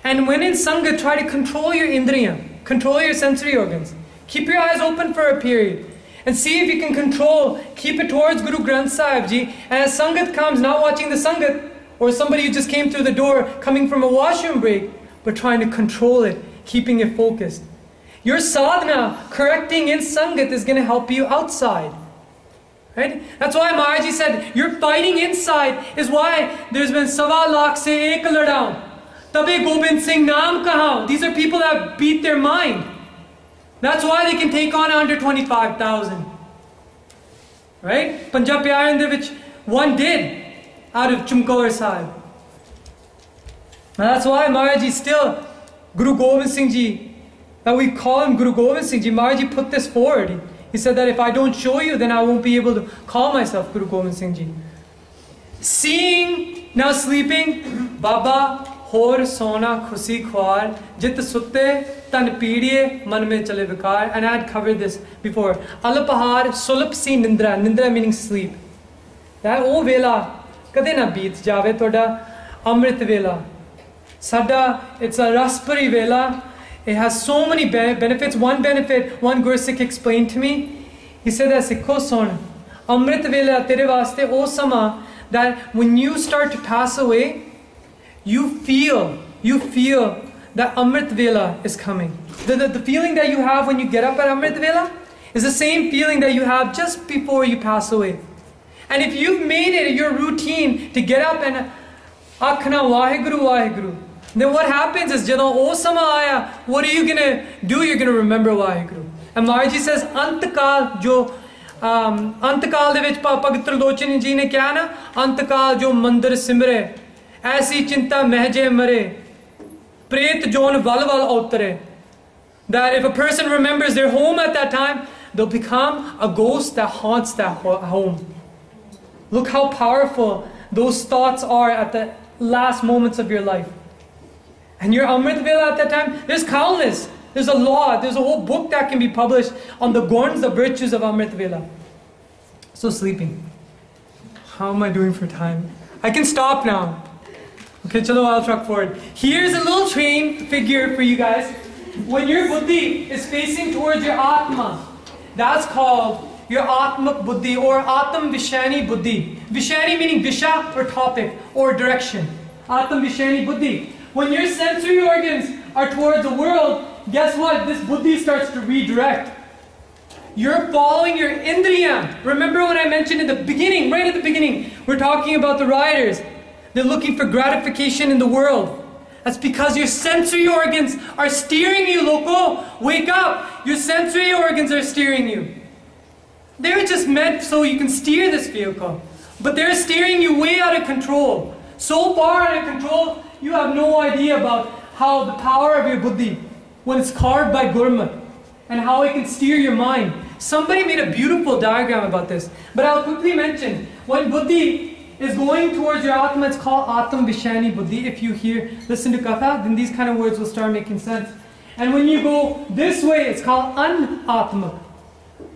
And when in Sangha, try to control your indriya, control your sensory organs. Keep your eyes open for a period. And see if you can control, keep it towards Guru Granth Sahib Ji. And as Sangat comes, not watching the Sangat, or somebody who just came through the door coming from a washroom break, but trying to control it, keeping it focused. Your sadhana, correcting in Sangat, is going to help you outside. Right? That's why Maharaji said, your fighting inside is why there's been Sawa Lakh se ek ladao. Tabe Gobind Singh naam kahao. These are people that beat their mind. That's why they can take on 125,000. Right? Punjab Pyar in the which one did. Out of Chumkawar Sahib. And that's why Maharaji still, Guru Gobind Singh Ji, that we call him Guru Gobind Singh Ji, Maharaji put this forward. He said that if I don't show you, then I won't be able to call myself Guru Gobind Singh Ji. Seeing, now sleeping, Baba, Hor, Sona, Khusi, Khwar, Jit Sutte, Tan Pidiye, Man Me Chale Vikar. And I had covered this before. Alapahar, Sulap Si Nindra, Nindra meaning sleep. That oh vela, kade na beat jave toda Amrit vela. Sada, it's a raspberry vela. It has so many benefits. One benefit, one Gursikh explained to me. He said that Sikho son, Amrit vela tere vaste o sama, that when you start to pass away, you feel that Amrit vela is coming. The feeling that you have when you get up at Amrit vela is the same feeling that you have just before you pass away. And if you've made it your routine to get up and Akhna Waheguru Waheguru, then what happens is, Jadon O Sama Aaya, what are you going to do? You're going to remember Waheguru. And Maharaji says, Antakal jo, Antakal de vich Bhagavad Lochan ji ne kya na? Antakal jo mandir simre, aisi chinta mehje mare, pret jon val val autare. That if a person remembers their home at that time, they'll become a ghost that haunts that home. Look how powerful those thoughts are at the last moments of your life. And your Amrit Vela at that time, there's countless. There's a law, there's a whole book that can be published on the guns, the virtues of Amrit Vela. So sleeping. How am I doing for time? I can stop now. Okay, chalo, I'll truck forward. Here's a little train figure for you guys. When your buddhi is facing towards your Atma, that's called your Atmak Buddhi or Atam Vishani Buddhi. Vishani meaning Visha or topic or direction. Atam Vishani Buddhi. When your sensory organs are towards the world, guess what? This buddhi starts to redirect. You're following your indriya. Remember when I mentioned in the beginning, right at the beginning, we're talking about the riders. They're looking for gratification in the world. That's because your sensory organs are steering you, loco. Wake up. Your sensory organs are steering you. They're just meant so you can steer this vehicle. But they're steering you way out of control. So far out of control, you have no idea about how the power of your buddhi, when it's carved by Gurmat, and how it can steer your mind. Somebody made a beautiful diagram about this. But I'll quickly mention, when buddhi is going towards your Atma, it's called Atam Vishani Buddhi. If you listen to Katha, then these kind of words will start making sense. And when you go this way, it's called Anatmak.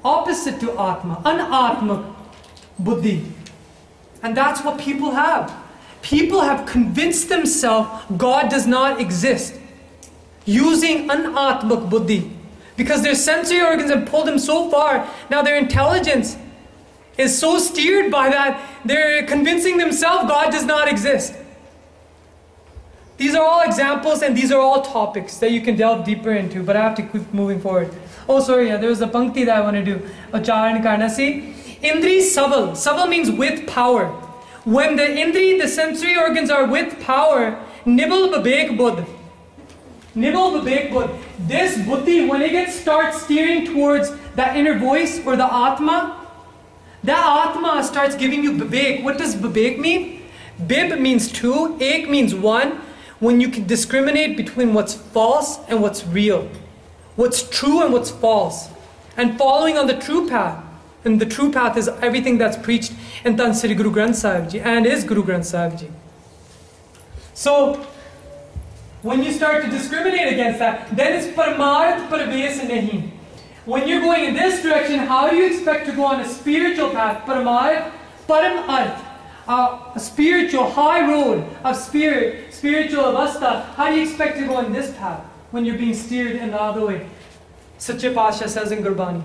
Opposite to Atma. Anatmak Buddhi. And that's what people have. People have convinced themselves God does not exist. Using Anatmak Buddhi. Because their sensory organs have pulled them so far, now their intelligence is so steered by that, they're convincing themselves God does not exist. These are all examples and these are all topics that you can delve deeper into, but I have to keep moving forward. Oh, sorry, there was a pankti that I want to do. Ucharan karna si. Indri saval. Saval means with power. When the indri, the sensory organs are with power, nibble babek buddh. Nibble babek buddh. This buddhi, when it starts steering towards that inner voice or the atma, that atma starts giving you babek. What does babek mean? Bib means two, ek means one. When you can discriminate between what's false and what's real. What's true and what's false. And following on the true path. And the true path is everything that's preached in Tan Sri Guru Granth Sahib Ji and is Guru Granth Sahib Ji. So, when you start to discriminate against that, then it's parmarth parves nahi. When you're going in this direction, how do you expect to go on a spiritual path? Paramarth, param arth. A spiritual high road of spiritual avastha. How do you expect to go on this path when you're being steered in the other way? Sache Pasha says in Gurbani.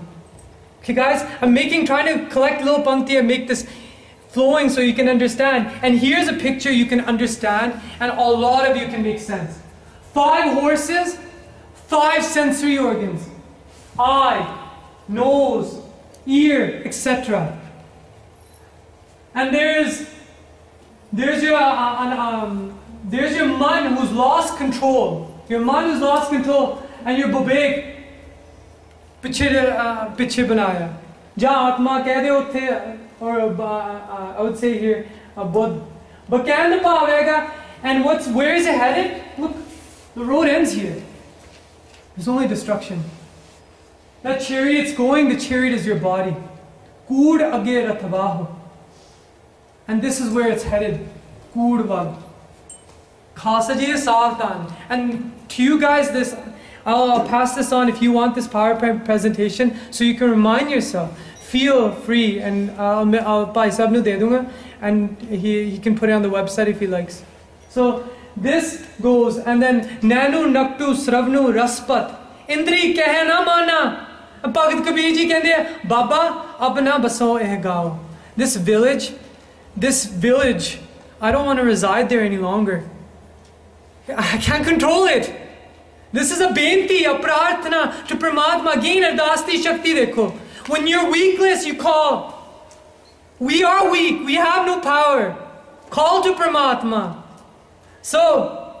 Okay guys, I'm trying to collect little pankti and make this flowing so you can understand. And here's a picture you can understand and a lot of you can make sense. 5 horses, 5 sensory organs. Eye, nose, ear, etc. And there's your man who's lost control. Your man who's lost control, and your babek piche banaya. Jahan atma keh de utthe, or I would say here buddh. But kehn da bhav aega, and where is it headed? Look, the road ends here. There's only destruction. That chariot's going, the chariot is your body. Kood age rathabaho. And this is where it's headed. Koodwag. Khasaje savtan. And to you guys, I'll pass this on if you want this PowerPoint presentation so you can remind yourself. Feel free, and I'll Bhai Sabnu de dunga, and he can put it on the website if he likes. So this goes, and then Nanu Naktu Sravnu Raspat. Indri kehe na mana. Bhagat Kabir ji kehde Baba apna baso eh gao. This village, I don't want to reside there any longer. I can't control it. This is a benti, a prarthana to Paramatma. Again, ardasti shakti dekho. When you're weakless, you call. We are weak. We have no power. Call to Paramatma. So,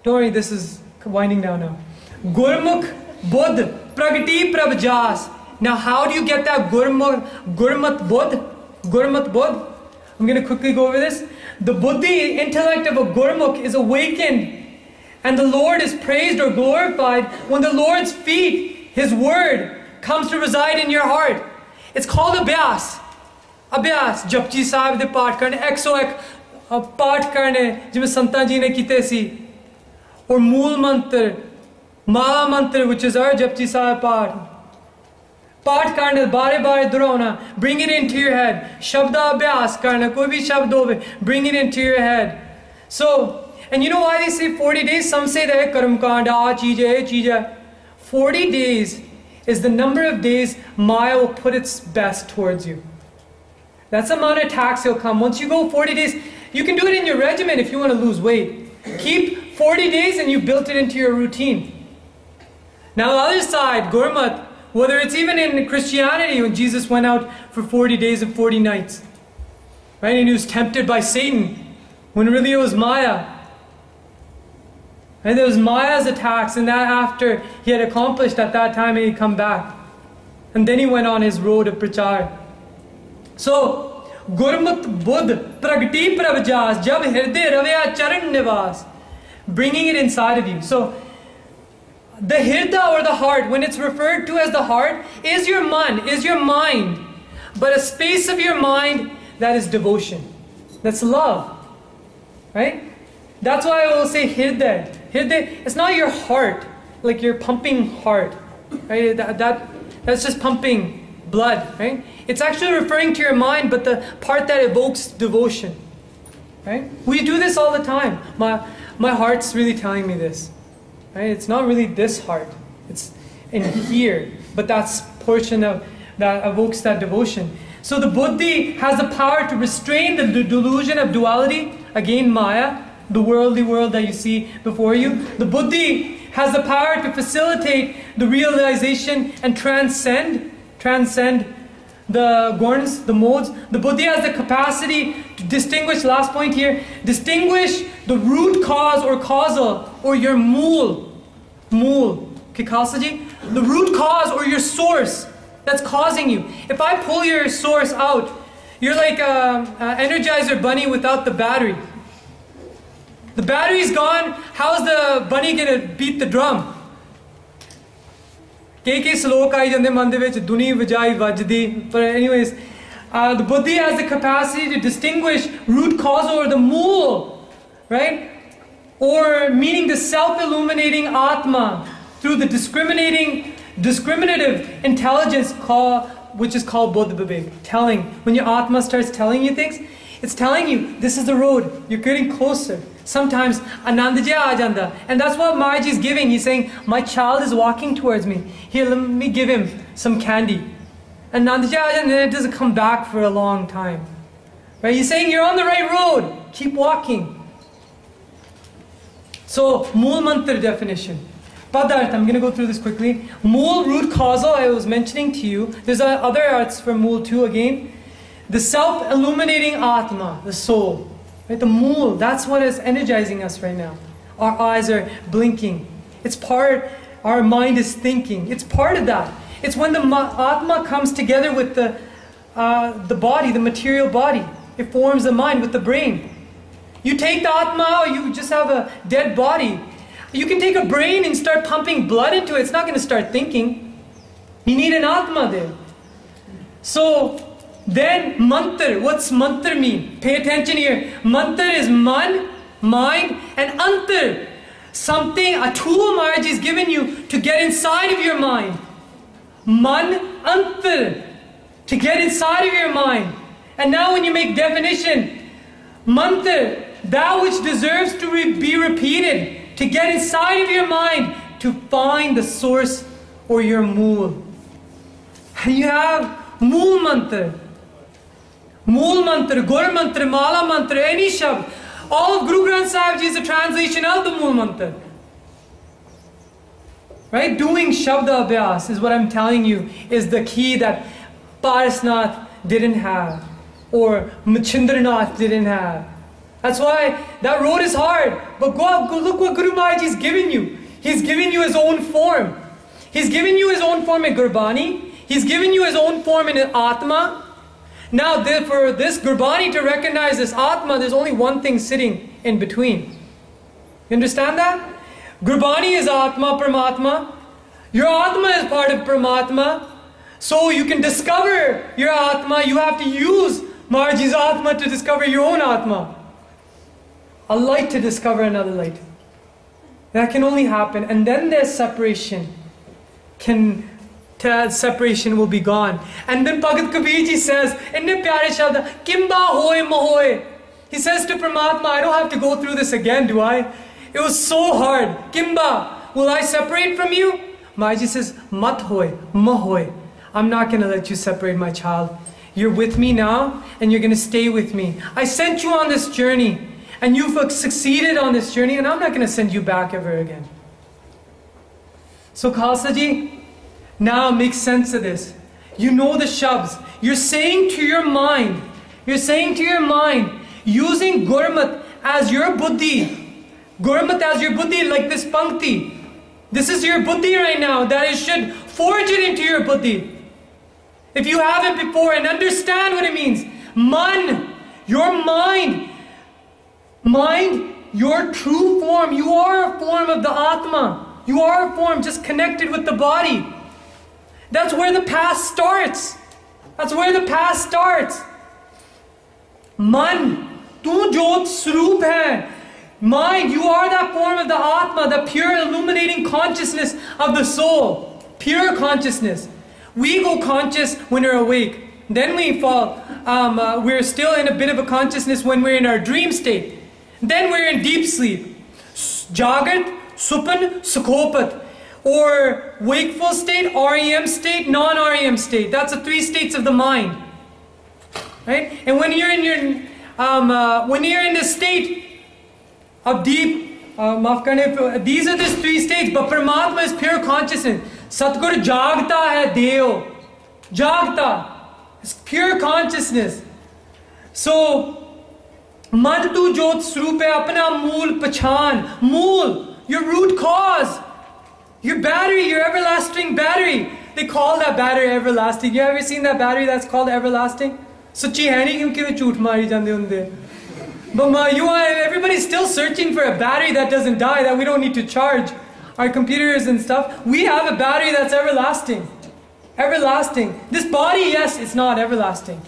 don't worry, this is winding down now. Gurmukh Buddh Pragati Prabjas. Now, how do you get that Gurmat Buddh? I'm going to quickly go over this. The buddhi, intellect of a Gurmukh, is awakened. And the Lord is praised or glorified when the Lord's feet, His word, comes to reside in your heart. It's called abhyas. Abhyas. Japji Sahib de path karne, 101 path karne, jiਵੇਂ ਸੰਤਾਂ ji ne kite si. Or Mool Mantra, Mala Mantra, which is our Japji Sahib path. Path karna, bare durona, bring it into your head. Shabda abhyas karna, koi bhi shabd hove, bring it into your head. So, and you know why they say 40 days? Some say that karam kand, cheez hai. 40 days is the number of days Maya will put its best towards you. That's the amount of attacks you'll come. Once you go 40 days, you can do it in your regimen if you want to lose weight. Keep 40 days and you built it into your routine. Now the other side, Gurmat, whether it's even in Christianity when Jesus went out for 40 days and 40 nights, right? And he was tempted by Satan, when really it was Maya. And there was Maya's attacks, and that after he had accomplished at that time, he'd come back. And then he went on his road of Prachar. So, Gurmat Buddh Pragati Pravjas Jab Hirde Ravya Charan Nivas, bringing it inside of you. So, the Hirda or the heart, when it's referred to as the heart, is your man, is your mind. But a space of your mind that is devotion. That's love. Right? That's why I will say Hirda. Hirda, it's not your heart, like your pumping heart. Right? That's just pumping blood. Right? It's actually referring to your mind, but the part that evokes devotion. Right? We do this all the time. My heart's really telling me this. Right? It's not really this heart. It's in here. But that's portion of that evokes that devotion. So the buddhi has the power to restrain the delusion of duality. Again, Maya, the worldly world that you see before you. The buddhi has the power to facilitate the realization and transcend the guns, the modes. The buddhi has the capacity to distinguish, last point here, distinguish the root cause or causal or your mool, Kikasaji, the root cause or your source that's causing you. If I pull your source out, you're like an Energizer bunny without the battery. The battery's gone, how's the bunny gonna beat the drum? But anyways, the buddhi has the capacity to distinguish root causal or the mool, right? Or meaning the self-illuminating Atma through the discriminative intelligence which is called Bodh Vivek. Telling. When your Atma starts telling you things, it's telling you, this is the road, you're getting closer. Sometimes Anandja aa janda. And that's what Maharaj is giving. He's saying, my child is walking towards me. Here, let me give him some candy. And Anandja aa janda, and it doesn't come back for a long time. Right? He's saying, you're on the right road. Keep walking. So, Mool Mantra definition. Padarth, I'm going to go through this quickly. Mool, root causal, I was mentioning to you. There's other arts for Mool too again. The self-illuminating Atma, the soul. Right? The Mool, that's what is energizing us right now. Our eyes are blinking. It's part, our mind is thinking. It's part of that. It's when the Atma comes together with the body, the material body. It forms the mind with the brain. You take the Atma out, you just have a dead body. You can take a brain and start pumping blood into it. It's not going to start thinking. You need an Atma there. So, then mantra. What's mantra mean? Pay attention here. Mantra is man, mind, and antar. Something, a tool Maharaj is given you to get inside of your mind. Man, antar. To get inside of your mind. And now when you make definition, mantra, that which deserves to be repeated. To get inside of your mind, to find the source or your mool. And you have mool mantra. Mool mantra, Gur mantra, Mala mantra, any shabd. All of Guru Granth Sahib Ji is a translation of the mool mantra. Right? Doing Shabda Abhyas is what I'm telling you is the key that Parasnath didn't have. Or Machindranath didn't have. That's why that road is hard. But go look what Guru Maharaj is giving you. He's giving you his own form. He's giving you his own form in Gurbani. He's giving you his own form in Atma. Now for this Gurbani to recognize this Atma, there's only one thing sitting in between. You understand that? Gurbani is Atma, Paramatma. Your Atma is part of Paramatma. So you can discover your Atma. You have to use Maharaj's Atma to discover your own Atma. A light to discover another light. That can only happen. And then there's separation. Separation will be gone. And then Bhagat Kabir Ji says, Inne pyare shabd, Kimba hoye mahoye. He says to Paramatma, I don't have to go through this again, do I? It was so hard. Kimba, will I separate from you? Maharaj says, Mat hoye, mahoye. I'm not going to let you separate, my child. You're with me now, and you're going to stay with me. I sent you on this journey. And you've succeeded on this journey, and I'm not going to send you back ever again. So Khalsa Ji, now make sense of this. You know the shabds. You're saying to your mind, using Gurmat as your buddhi. Gurmat as your buddhi, like this pankti. This is your buddhi right now, that it should forge it into your buddhi. If you haven't before, and understand what it means. Man, your mind, your true form. You are a form of the Atma. You are a form just connected with the body. That's where the past starts. Man, tu jot swarup hai. Mind, you are that form of the Atma, the pure illuminating consciousness of the soul. Pure consciousness. We go conscious when we're awake. Then we fall. We're still in a bit of a consciousness when we're in our dream state. Then we're in deep sleep. Jagat, Supan, Sukhopat. Or wakeful state, REM state, non-REM state. That's the 3 states of the mind. Right? And when you're in the state of deep, these are the 3 states, but Paramatma is pure consciousness. Satgur jagta hai Deo. Jagta. It's pure consciousness. So, Mad tu jot swarup hai apna mool pachan. Mool, your root cause. Your battery, your everlasting battery. They call that battery everlasting. You ever seen that battery that's called everlasting? Sachi hai nahi kyunki jhoot mari jande hunde. But everybody's still searching for a battery that doesn't die, that we don't need to charge our computers and stuff. We have a battery that's everlasting. Everlasting. This body, yes, it's not everlasting.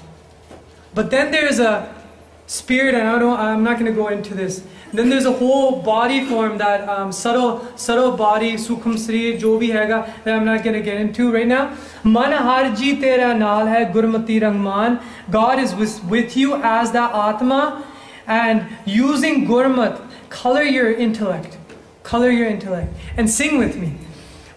But then there's a spirit, and I'm not going to go into this. Then there's a whole body form, that subtle body, sukham sri, jo bhi hega, that I'm not going to get into right now. Man har ji tera naal hai gurmati rangman. God is with you as that Atma, and using Gurmat, color your intellect. Color your intellect. And sing with me.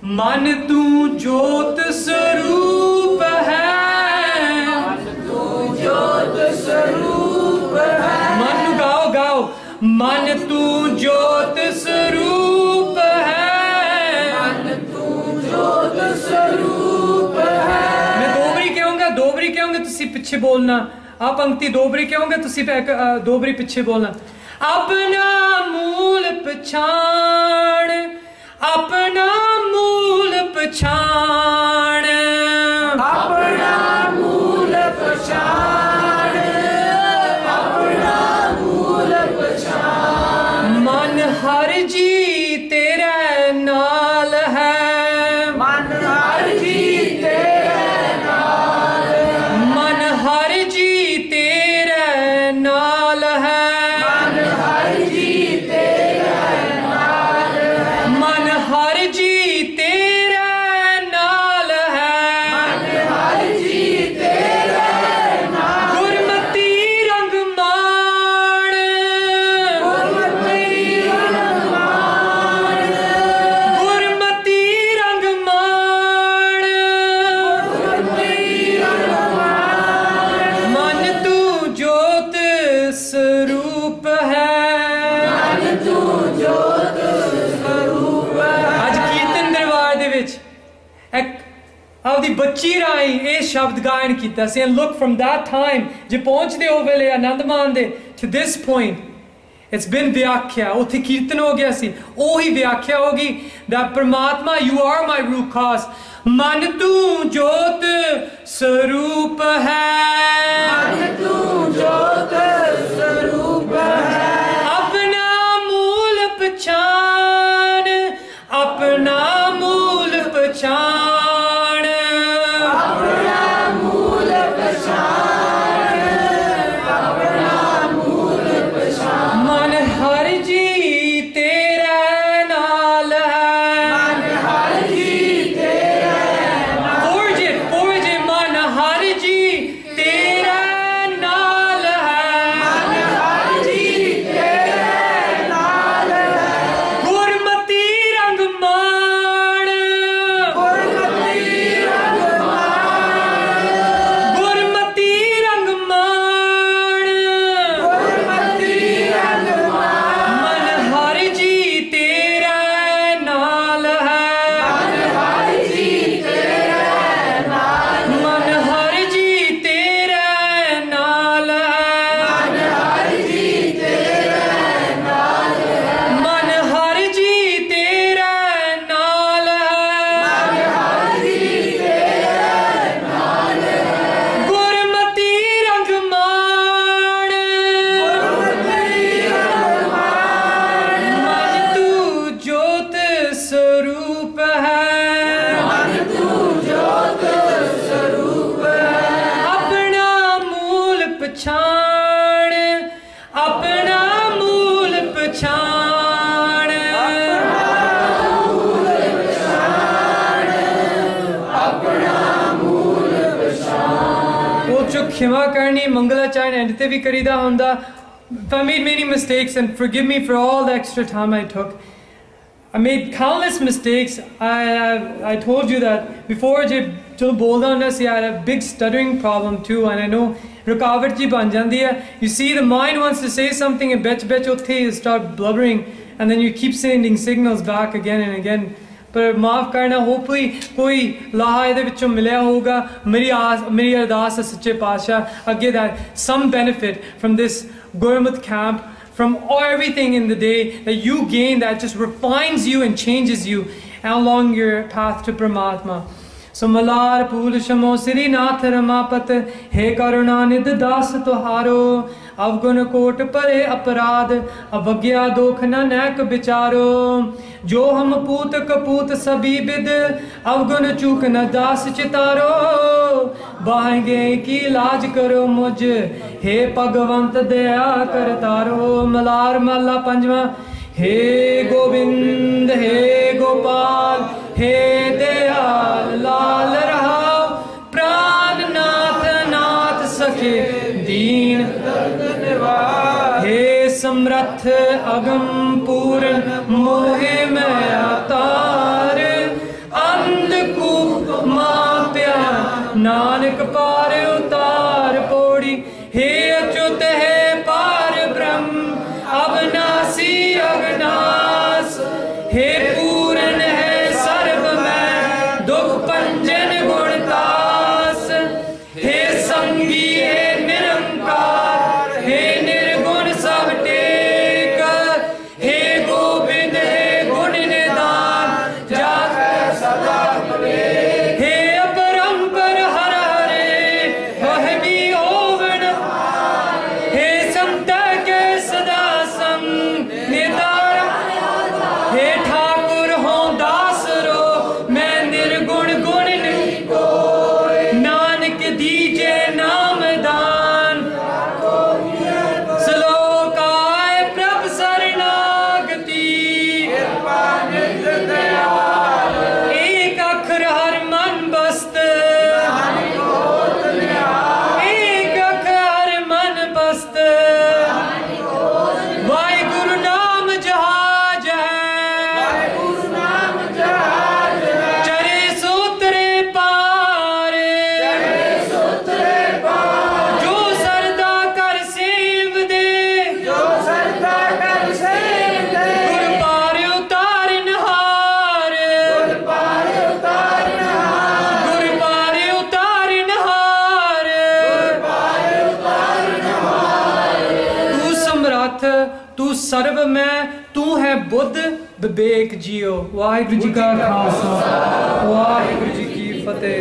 Man tu jot swarup hai. Man tu jot swarup hai. Man gao. Man tu jot swarup hai. Man tu jot swarup hai. मैं दोबरी कहूँगा तुसी पीछे बोलना. आप पंक्ति दोबरी कहूँगा तुसी दोबरी पीछे बोलना. अपना मूल पहचान. अपना मूल पहचान. अपना मूल पहचान. अपना मूल पहचान. मन हर जी तेरा नाल है. मन हर जी तेरा नाल. मन हर जी तेरा नाल है. मन हर जी तेरा नाल है. मन हर जी तेरा नाल है. मन हर जी तेरा नाल. गुरमती रंगमान. गुरमती रंगमान. गुरमती रंगमान. गुरमती रंगमान. मन तू जोत स्वरूप है. मन तू जोत स्वरूप है. आज कीर्तन दरबार दे विच एक ਆਪਦੀ ਬੱਚੀ ਰਾਹੀਂ ਇਹ ਸ਼ਬਦ ਗਾਇਨ ਕੀਤਾ ਸੀ. And look, from that time, ਜੇ ਪਹੁੰਚਦੇ ਹੋ ਵੇਲੇ ਆਨੰਦ ਮਾਣਦੇ to this point, it's been ਵਿਆਖਿਆ. ਉੱਥੇ ਕੀਰਤਨ ਹੋ ਗਿਆ ਸੀ, ਉਹੀ ਵਿਆਖਿਆ ਹੋਗੀ that ਪਰਮਾਤਮਾ, you are my root cause. ਮਨ ਤੂੰ ਜੋਤ ਸਰੂਪ ਹੈ. ਮਨ ਤੂੰ ਜੋਤ ਸਰੂਪ ਹੈ. ਆਪਣਾ ਮੂਲ ਪਛਾਣ. ਆਪਣਾ ਮੂਲ ਪਛਾਣ. ਆਪਣਾ ਮੂਲ ਪਛਾਣ. ਆਪਣਾ ਮੂਲ ਪਛਾਣ. ਮਨ ਹਰ ਜੀ ਤੇਰਾ ਨਾਲ ਹੈ. ਮਨ ਹਰ ਜੀ ਤੇਰਾ ਨਾਲ. Forge it. ਮਨ ਹਰ ਜੀ ਤੇਰਾ पछाण अपना मूल पछाण वो जो खिमा करनी मंगलाचरण एंड ते भी करीदा हुंदा if I made many mistakes and forgive me for all the extra time I took. I made countless mistakes. I told you that before जो बोलदा हुंदा सी I had a big stuttering problem too and I know रुकावट जी बन जाती है. You see the mind wants to say something and bitch उत्थे you start blubbering and then you keep sending signals back again and again. पर माफ़ करना hopefully कोई लाहा इहदे विचों मिलिया होगा. मेरी अरदास है सच्चे पातशाह अगे that some benefit from this Gurmukh camp, from everything in the day that you gain that just refines you and changes you along your path to Paramatma. So Malar Pool Shamo Sri Nath Ramapat He Karuna Nid Das Tuharo Avgun Kot Pare Aparad Avagya Dokh Nanak Bicharo Jo Hum Poot Kaput Sabhi Bid Avgun Chuk Das Chitaro Bahenge Ki Laaj Karo Muj He Bhagavant Daya Kartaro Malar Malla Panjwa He Govind He Gopal He Dayal Lal Rahav Pran Nath Nath Sakhe Deen He Samrath Agam Puran Mohe Mein Atar Andhkup Ma Pyar Nanak Par Utar Podi He Achut He Par Brahm Avnasi Agnas He Puran Hai Sarv Mein Dukh Panjan Guntas He Sangi He Nirankar He Nirgun Sab Tek He Gobind He Gun Nidan Jat Sada He Aparampar Har Hare Vah Bhi Hovan He Samta Ke Sada Sam Nidara He Thakur Ho Das Ro Main Nirgun Gun Nanak Dije Naam Daan Slokai Prabh Saranagati Ek akhar har man bast Ek akhar man bast Bhai Guru Naam Jahaj hai Chare sutre paar Jo sarda kar sev de Gur paar utarin haar Gur paar utarin haar तू समर्थ तू सर्व में तू है बुद्ध विवेक जियो वाहिगुरु जी का खालसा वाहिगुरु जी की फतेह